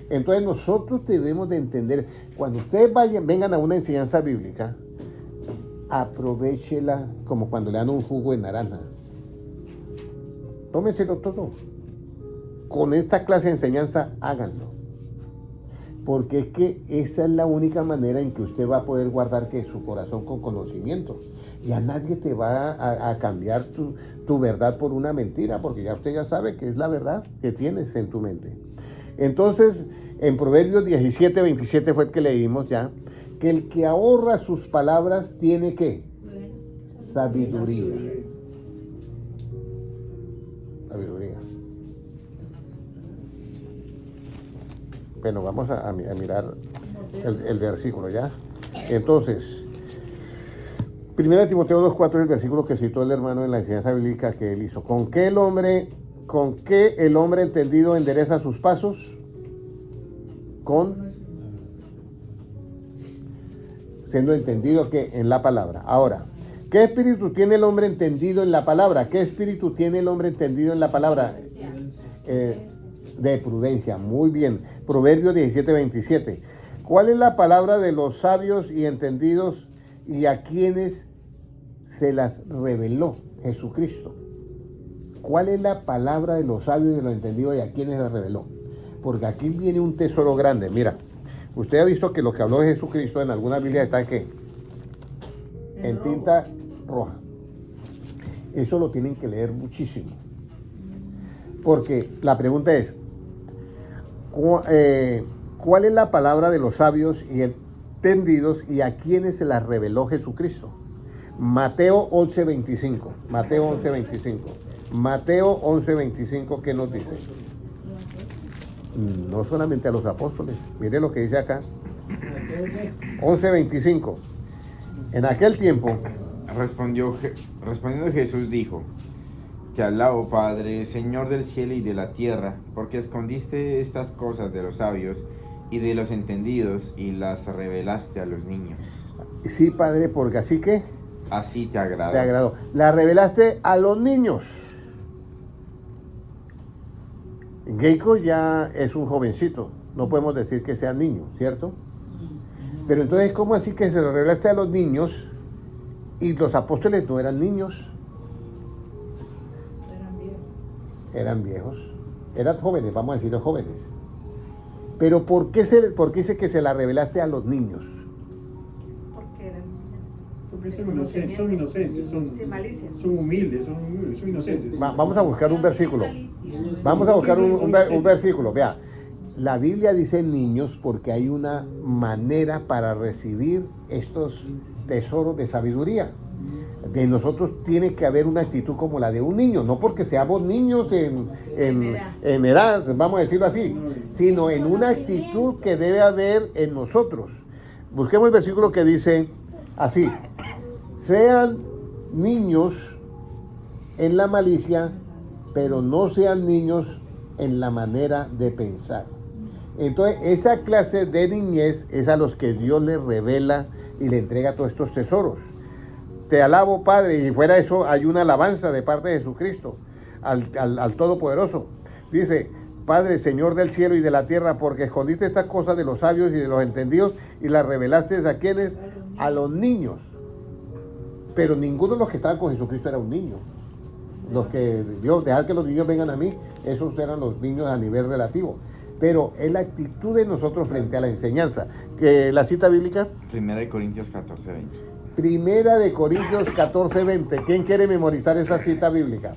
Entonces nosotros debemos de entender, cuando ustedes vengan a una enseñanza bíblica, aprovéchela como cuando le dan un jugo de naranja. Tómenselo todo. Con esta clase de enseñanza, háganlo. Porque es que esa es la única manera en que usted va a poder guardar que su corazón con conocimiento. Ya nadie te va a cambiar tu verdad por una mentira, porque ya usted ya sabe que es la verdad que tienes en tu mente. Entonces, en Proverbios 17:27 fue el que leímos ya, que el que ahorra sus palabras tiene ¿qué? Sabiduría. Sabiduría. Bueno, vamos a mirar el versículo, ¿ya? Entonces, 1 Timoteo 2:4 es el versículo que citó el hermano en la enseñanza bíblica que él hizo. ¿Con qué el hombre entendido endereza sus pasos? Siendo entendido que en la palabra. Ahora, ¿qué espíritu tiene el hombre entendido en la palabra? ¿Qué espíritu tiene el hombre entendido en la palabra? De prudencia, muy bien. Proverbios 17:27. ¿Cuál es la palabra de los sabios y entendidos y a quienes se las reveló Jesucristo? ¿Cuál es la palabra de los sabios y de los entendidos y a quienes se las reveló? Porque aquí viene un tesoro grande. Mira, usted ha visto que lo que habló de Jesucristo en alguna Biblia está ¿qué? En tinta roja. Eso lo tienen que leer muchísimo. Porque la pregunta es, ¿cuál es la palabra de los sabios y entendidos y a quienes se las reveló Jesucristo? Mateo 11:25. Mateo 11:25. Mateo 11:25, ¿qué nos dice? No solamente a los apóstoles. Mire lo que dice acá. 11:25. En aquel tiempo, Respondiendo Jesús dijo: Te alabo, Padre, Señor del cielo y de la tierra, porque escondiste estas cosas de los sabios y de los entendidos y las revelaste a los niños. sí, Padre, porque así que Así te agradó. te agradó. La revelaste a los niños. Geico ya es un jovencito. No podemos decir que sea niño, ¿cierto? Pero entonces, ¿cómo así que se lo revelaste a los niños y los apóstoles no eran niños? Eran viejos. Eran jóvenes, vamos a decir los jóvenes. Pero ¿por qué dice que se la revelaste a los niños? Porque eran Porque son inocentes, sin malicia. son humildes, son inocentes. Vamos a buscar un versículo. Vamos a buscar un versículo. Vea, la Biblia dice niños porque hay una manera para recibir estos tesoros de sabiduría. De nosotros tiene que haber una actitud como la de un niño, no porque seamos niños en edad, vamos a decirlo así, sino en una actitud que debe haber en nosotros. Busquemos el versículo que dice así: sean niños en la malicia, pero no sean niños en la manera de pensar. Entonces, esa clase de niñez es a los que Dios les revela y le entrega todos estos tesoros. Te alabo, Padre, y fuera de eso hay una alabanza de parte de Jesucristo al Todopoderoso. Dice: Padre, Señor del cielo y de la tierra, porque escondiste estas cosas de los sabios y de los entendidos y las revelaste a quienes, a los niños. Pero ninguno de los que estaban con Jesucristo era un niño. Los que Dios, dejar que los niños vengan a mí, esos eran los niños a nivel relativo. Pero es la actitud de nosotros frente a la enseñanza. La cita bíblica. 1 Corintios 14:20. Primera de Corintios 14:20. ¿Quién quiere memorizar esa cita bíblica?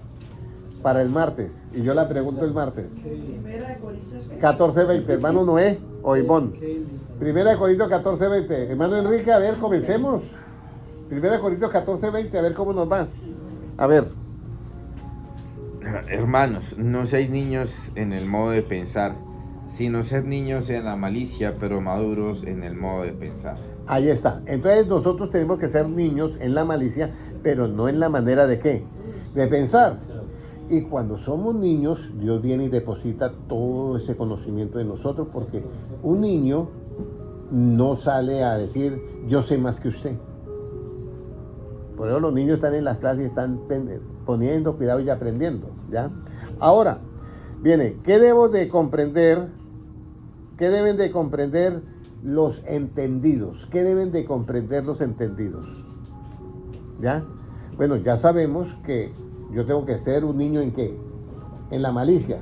Para el martes. Y yo la pregunto el martes. Primera de Corintios 14:20. Hermano Noé o Ivón. Primera de Corintios 14:20. Hermano Enrique, a ver, comencemos. Primera de Corintios 14:20. A ver cómo nos va. A ver. Hermanos, no seáis niños en el modo de pensar, sino sed niños en la malicia, pero maduros en el modo de pensar. Ahí está. Entonces nosotros tenemos que ser niños en la malicia, pero no en la manera de ¿qué? De pensar. Y cuando somos niños, Dios viene y deposita todo ese conocimiento en nosotros, porque un niño no sale a decir, yo sé más que usted. Por eso los niños están en las clases y están poniendo cuidado y aprendiendo, ¿ya? Ahora, viene, ¿qué debo de comprender? ¿Qué deben de comprender los entendidos? ¿Qué deben de comprender los entendidos? ¿Ya? Bueno, ya sabemos que yo tengo que ser un niño ¿en qué? En la malicia.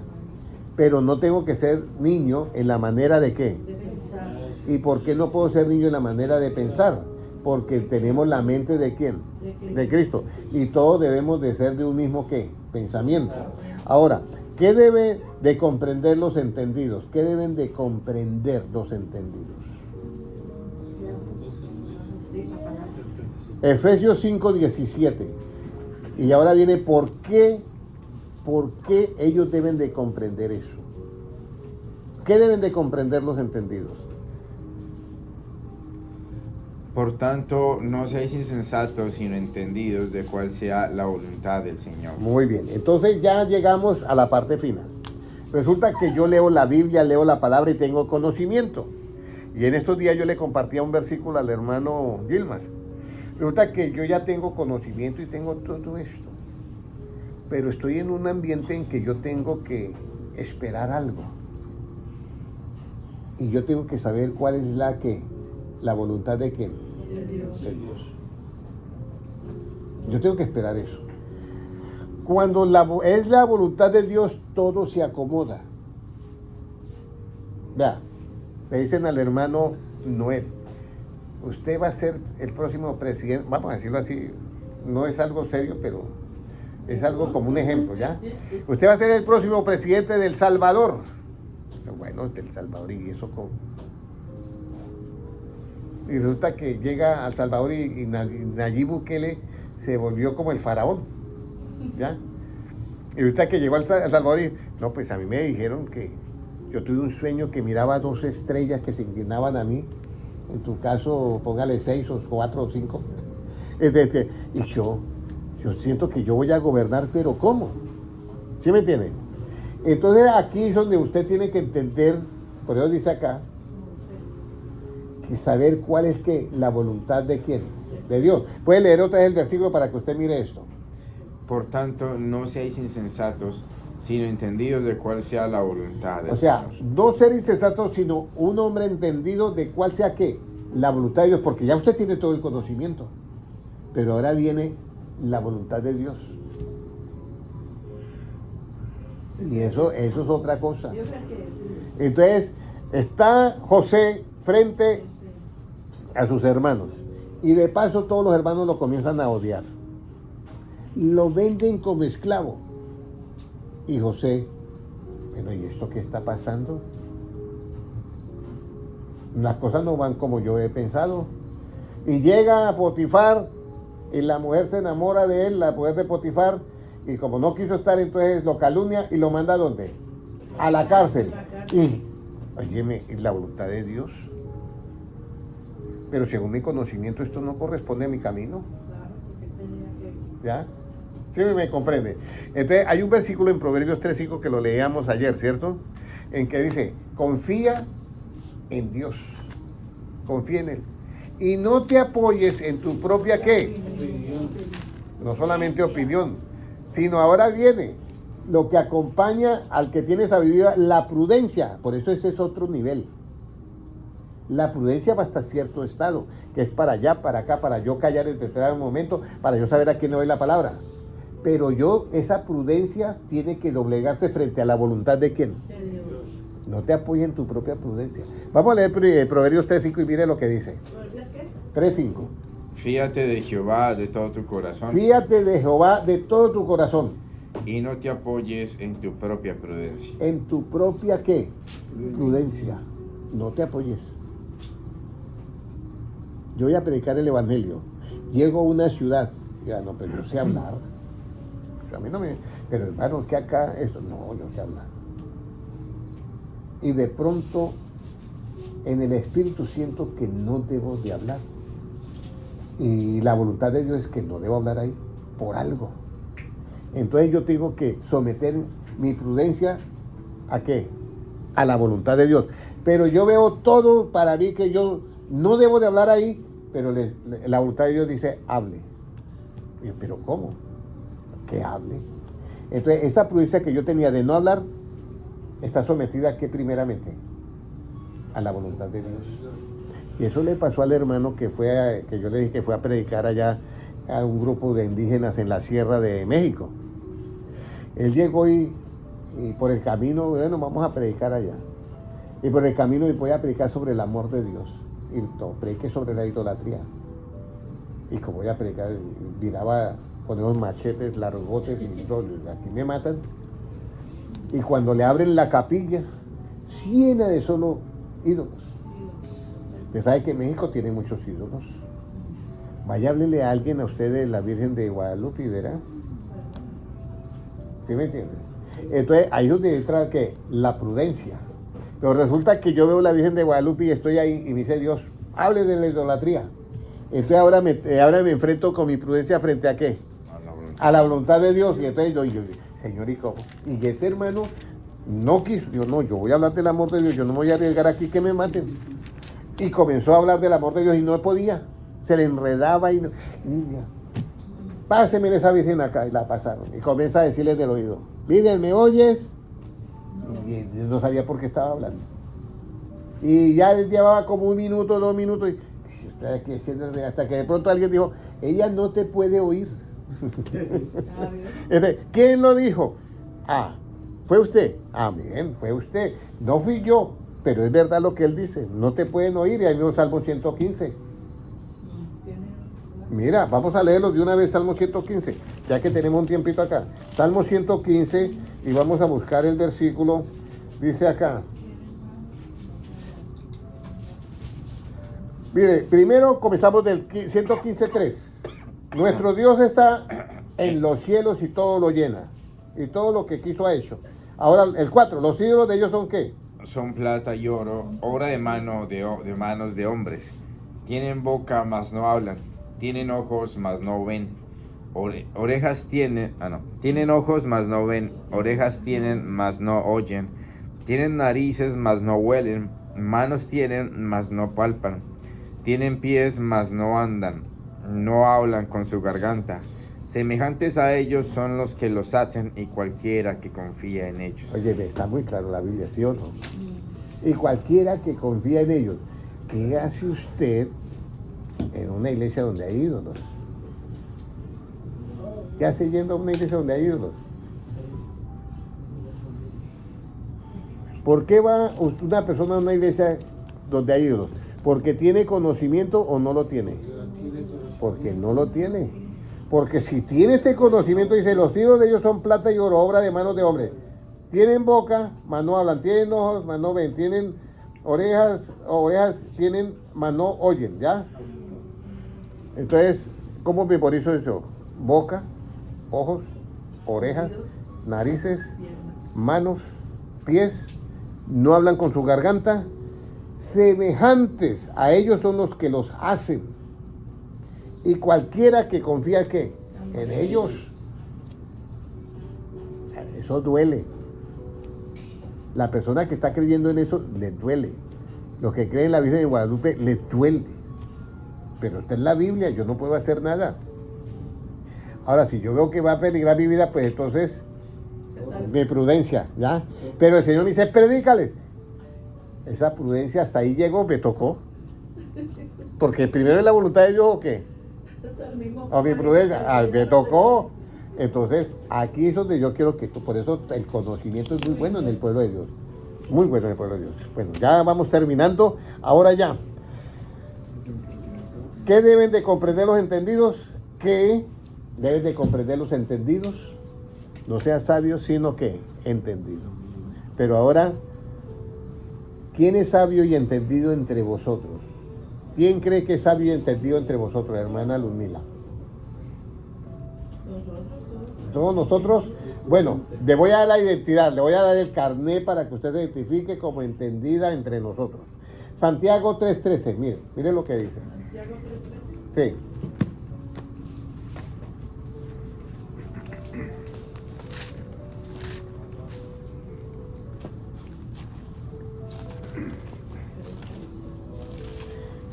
Pero no tengo que ser niño en la manera de qué. de pensar. ¿Y por qué no puedo ser niño en la manera de pensar? Porque tenemos la mente de ¿quién? De Cristo. Y todos debemos de ser de un mismo ¿qué? Pensamiento. Ahora, ¿qué deben de comprender los entendidos? ¿Qué deben de comprender los entendidos? Efesios 5:17. Y ahora viene ¿por qué ellos deben de comprender eso? ¿Qué deben de comprender los entendidos? Por tanto, no seáis insensatos, sino entendidos de cuál sea la voluntad del Señor. Muy bien, entonces ya llegamos a la parte final. Resulta que yo leo la Biblia, leo la palabra y tengo conocimiento. Y en estos días yo le compartía un versículo al hermano Gilmar. Resulta que yo ya tengo conocimiento y tengo todo esto. Pero estoy en un ambiente en que yo tengo que esperar algo. Y yo tengo que saber cuál es la voluntad de quién. De Dios. De Dios. Yo tengo que esperar eso. Cuando es la voluntad de Dios, todo se acomoda. Vea, le dicen al hermano Noel, usted va a ser el próximo presidente, vamos a decirlo así, no es algo serio, pero es algo como un ejemplo, ¿ya? Usted va a ser el próximo presidente del Salvador. Bueno, del Salvador, y eso con... Y resulta que llega al Salvador y Nayib Bukele se volvió como el faraón, ¿ya? Y resulta que llegó al Salvador y, no, pues a mí me dijeron que yo tuve un sueño que miraba 2 estrellas que se inclinaban a mí, en tu caso, póngale 6 o 4 o 5, y yo siento que yo voy a gobernar, pero ¿cómo? ¿Sí me entiende? Entonces aquí es donde usted tiene que entender, por eso dice acá, y saber cuál es la voluntad de quién, de Dios. Puede leer otra vez el versículo para que usted mire esto. Por tanto, no seáis insensatos, sino entendidos de cuál sea la voluntad del O sea, Señor. no ser insensato, sino un hombre entendido de cuál sea la voluntad de Dios, porque ya usted tiene todo el conocimiento, pero ahora viene la voluntad de Dios. Y eso es otra cosa. Dios es el que decide. Entonces, está José frente a sus hermanos. Y de paso todos los hermanos lo comienzan a odiar. Lo venden como esclavo. Y José, bueno, ¿y esto qué está pasando? Las cosas no van como yo he pensado. Y llega a Potifar, y la mujer se enamora de él, la mujer de Potifar, y como no quiso estar, entonces lo calumnia y lo manda ¿a dónde? A la cárcel. Y, óyeme, ¿es la voluntad de Dios? Pero según mi conocimiento, esto no corresponde a mi camino. Claro, porque tenía que... ¿Ya? ¿Sí me comprende? Entonces, hay un versículo en Proverbios 3:5 que lo leíamos ayer, ¿cierto? En que dice, confía en Dios, confía en Él. Y no te apoyes en tu propia, ¿qué? No solamente opinión, sino ahora viene lo que acompaña al que tiene sabiduría, la prudencia. Por eso ese es otro nivel. La prudencia va hasta cierto estado, que es para allá, para acá, para yo callar en determinado momento, para yo saber a quién le doy la palabra. Pero esa prudencia tiene que doblegarse frente a la voluntad de quién. De Dios. No te apoyes en tu propia prudencia. Vamos a leer Proverbios 3:5 y mire lo que dice. ¿Proverbios qué? 3:5. Fíate de Jehová de todo tu corazón. Fíate de Jehová de todo tu corazón. Y no te apoyes en tu propia prudencia. En tu propia, ¿qué? Prudencia. No te apoyes. Yo voy a predicar el evangelio. Llego a una ciudad. Ya, no, pero yo sé hablar. A mí no me... Pero hermano, que acá esto... No, yo sé hablar. Y de pronto, en el espíritu siento que no debo de hablar. Y la voluntad de Dios es que no debo hablar ahí, por algo. Entonces yo tengo que someter mi prudencia ¿a qué? A la voluntad de Dios. Pero yo veo todo para mí que yo no debo de hablar ahí, pero la voluntad de Dios dice, hable. Y yo, ¿pero cómo? Que hable. Entonces esa prudencia que yo tenía de no hablar, está sometida ¿a qué primeramente? A la voluntad de Dios. Y eso le pasó al hermano que yo le dije que fue a predicar allá a un grupo de indígenas en la Sierra de México. Él llegó y por el camino, bueno, vamos a predicar allá. Y por el camino voy a predicar sobre el amor de Dios. Y no, predique sobre la idolatría. Y como voy a predicar, miraba con unos machetes, largotes, y todo, aquí me matan. Y cuando le abren la capilla, llena de solo ídolos. Usted sabe que en México tiene muchos ídolos. Vaya, háblele a alguien a usted de la Virgen de Guadalupe y verá. ¿Sí me entiendes? Entonces, ahí es donde entra ¿qué? La prudencia. Pero resulta que yo veo la Virgen de Guadalupe y estoy ahí y me dice Dios, hable de la idolatría. Entonces ahora me enfrento con mi prudencia frente a qué? A la voluntad de Dios. Y entonces yo Señor, ¿y cómo? Y ese hermano no quiso, yo voy a hablar del amor de Dios, yo no me voy a arriesgar aquí que me maten. Y comenzó a hablar del amor de Dios y no podía, se le enredaba y no. Páseme esa Virgen acá, y la pasaron. Y comienza a decirles del oído, Virgen, ¿me oyes? Y no sabía por qué estaba hablando. Y ya llevaba como 1 minuto, 2 minutos, y estoy aquí haciendo hasta que de pronto alguien dijo, ella no te puede oír. ¿Quién lo dijo? Ah, fue usted. Ah, bien, fue usted. No fui yo, pero es verdad lo que él dice. No te pueden oír. Y ahí mismo Salmo 115. Mira, vamos a leerlo de una vez, Salmo 115, ya que tenemos un tiempito acá. Salmo 115, y vamos a buscar el versículo. Dice acá. Mire, primero comenzamos del 115.3. Nuestro Dios está en los cielos y todo lo llena. Y todo lo que quiso ha hecho. Ahora, el 4. ¿Los ídolos de ellos son qué? Son plata y oro, obra de manos de hombres. Tienen boca, mas no hablan. Tienen ojos, mas no ven. Orejas tienen... Tienen ojos, mas no ven. Orejas tienen, mas no oyen. Tienen narices, mas no huelen. Manos tienen, mas no palpan. Tienen pies, mas no andan. No hablan con su garganta. Semejantes a ellos son los que los hacen y cualquiera que confía en ellos. Oye, está muy claro la Biblia, ¿sí o no? Y cualquiera que confía en ellos. ¿Qué hace usted en una iglesia donde hay ídolos? ¿Qué hace yendo a una iglesia donde hay ídolos? ¿Por qué va una persona a una iglesia donde hay ídolos? ¿Porque tiene conocimiento o no lo tiene? Porque no lo tiene. Porque si tiene este conocimiento, dice, los ídolos de ellos son plata y oro, obra de manos de hombres. Tienen boca, mas no hablan. Tienen ojos, mas no ven. Tienen orejas, tienen, mas no oyen, ¿ya? Entonces, ¿cómo memorizo eso? Boca, ojos, orejas, narices, manos, pies, no hablan con su garganta. Semejantes a ellos son los que los hacen. Y cualquiera que confía ¿qué? En ellos. Eso duele. La persona que está creyendo en eso le duele. Los que creen en la Virgen de Guadalupe les duele. Pero está en la Biblia, yo no puedo hacer nada. Ahora, si yo veo que va a peligrar mi vida, pues entonces, de prudencia, ¿ya? Pero el Señor me dice, predícales. Esa prudencia hasta ahí llegó, me tocó. Porque primero es la voluntad de Dios, ¿o qué? A mi prudencia, me tocó. Entonces, aquí es donde yo quiero que tú, por eso el conocimiento es muy bueno en el pueblo de Dios. Muy bueno en el pueblo de Dios. Bueno, ya vamos terminando. Ahora ya. ¿Qué deben de comprender los entendidos? ¿Qué deben de comprender los entendidos? No sea sabio, sino que entendido. Pero ahora, ¿quién es sabio y entendido entre vosotros? ¿Quién cree que es sabio y entendido entre vosotros, hermana Luzmila? Todos nosotros. Bueno, le voy a dar la identidad, le voy a dar el carné para que usted se identifique como entendida entre nosotros. Santiago 3:13, mire lo que dice. Santiago 3:13. Sí.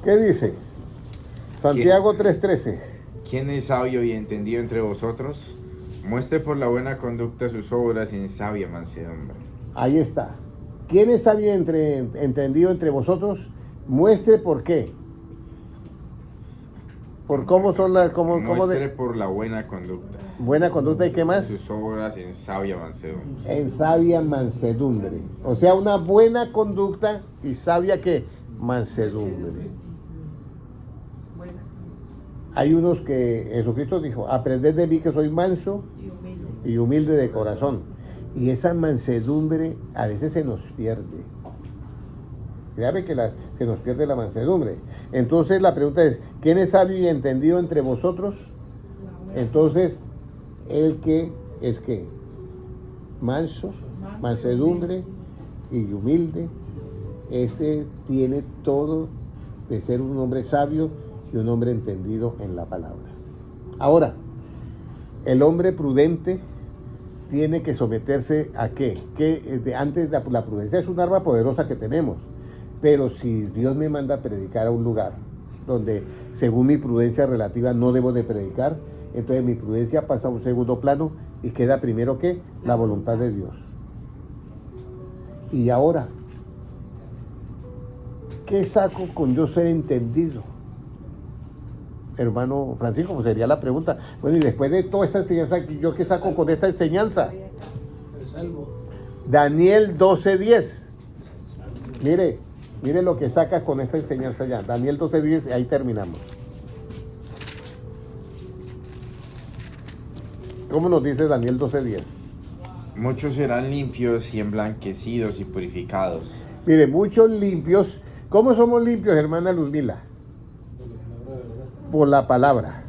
¿Qué dice? Santiago 3:13. ¿Quién es sabio y entendido entre vosotros? Muestre por la buena conducta sus obras en sabia mansedumbre. Ahí está. ¿Quién es sabio entendido entre vosotros? Muestre por qué. Por cómo son las... Muestre por la buena conducta Buena conducta y qué más. sus obras en sabia mansedumbre. En sabia mansedumbre. O sea, una buena conducta y sabia ¿qué? Mansedumbre. Buena Hay unos que Jesucristo dijo, aprended de mí que soy manso y humilde. y humilde de corazón. Y esa mansedumbre a veces se nos pierde. Créame que se nos pierde la mansedumbre. Entonces la pregunta es, ¿quién es sabio y entendido entre vosotros? Entonces, el que es que manso, mansedumbre y humilde ese tiene todo de ser un hombre sabio y un hombre entendido en la palabra. Ahora, el hombre prudente tiene que someterse a ¿qué? Antes la prudencia es un arma poderosa que tenemos, pero si Dios me manda a predicar a un lugar donde según mi prudencia relativa no debo de predicar, entonces mi prudencia pasa a un segundo plano y queda primero que la voluntad de Dios. Y ahora, ¿qué saco con yo ser entendido? Hermano Francisco, pues sería la pregunta. Bueno, y después de toda esta enseñanza, ¿yo qué saco con esta enseñanza? Es algo. Daniel 12:10. Mire lo que sacas con esta enseñanza ya. Daniel 12:10, ahí terminamos. ¿Cómo nos dice Daniel 12:10? Muchos serán limpios y emblanquecidos y purificados. Mire, muchos limpios. ¿Cómo somos limpios, hermana Luzmila? Por la palabra.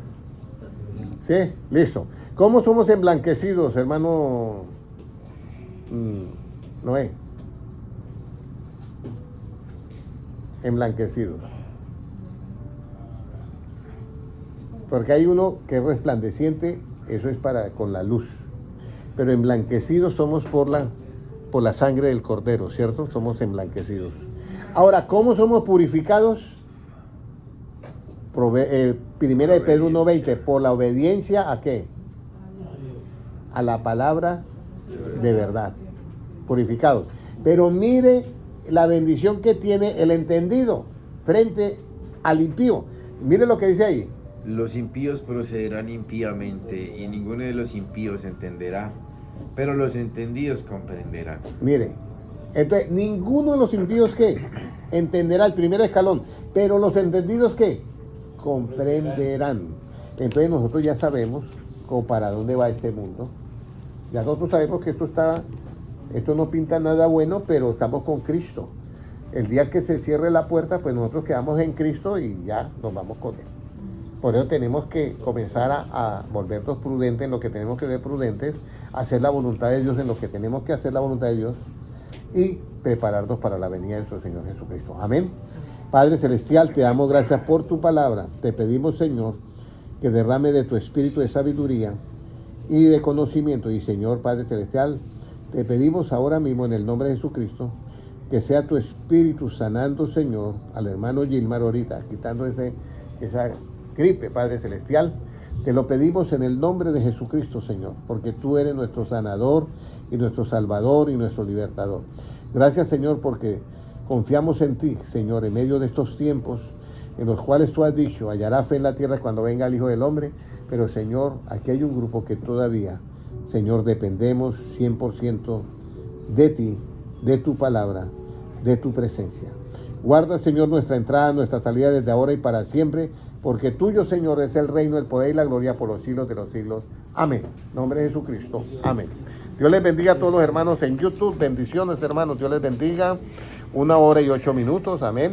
¿Sí? Listo. ¿Cómo somos emblanquecidos, hermano Noé? Emblanquecidos. Porque hay uno que es resplandeciente, eso es para con la luz. Pero emblanquecidos somos por la sangre del Cordero, ¿cierto? Somos emblanquecidos. Ahora, ¿cómo somos purificados? Primera de Pedro 1:20, por la obediencia ¿a qué? A la palabra de verdad. Purificados. Pero mire la bendición que tiene el entendido frente al impío. Mire lo que dice ahí. Los impíos procederán impíamente y ninguno de los impíos entenderá, pero los entendidos comprenderán. Mire, entonces ninguno de los impíos ¿qué? Entenderá el primer escalón, pero los entendidos ¿qué? Comprenderán. Entonces nosotros ya sabemos como para dónde va este mundo. Ya nosotros sabemos que esto no pinta nada bueno, pero estamos con Cristo. El día que se cierre la puerta, pues nosotros quedamos en Cristo y ya nos vamos con Él. Por eso tenemos que comenzar a volvernos prudentes en lo que tenemos que ser prudentes, hacer la voluntad de Dios en lo que tenemos que hacer la voluntad de Dios y prepararnos para la venida de nuestro Señor Jesucristo. Amén. Padre Celestial, te damos gracias por tu palabra. Te pedimos, Señor, que derrame de tu espíritu de sabiduría y de conocimiento. Y, Señor Padre Celestial, te pedimos ahora mismo en el nombre de Jesucristo, que sea tu espíritu sanando, Señor, al hermano Gilmar ahorita, quitando esa gripe, Padre Celestial. Te lo pedimos en el nombre de Jesucristo, Señor, porque tú eres nuestro sanador y nuestro salvador y nuestro libertador. Gracias, Señor, porque confiamos en ti, Señor, en medio de estos tiempos en los cuales tú has dicho, hallará fe en la tierra cuando venga el Hijo del Hombre. Pero, Señor, aquí hay un grupo que todavía, Señor, dependemos 100% de ti, de tu palabra, de tu presencia. Guarda, Señor, nuestra entrada, nuestra salida desde ahora y para siempre, porque tuyo, Señor, es el reino, el poder y la gloria por los siglos de los siglos. Amén. En nombre de Jesucristo. Amén. Dios les bendiga a todos los hermanos en YouTube. Bendiciones, hermanos. Dios les bendiga. 1 hora y 8 minutos. Amén.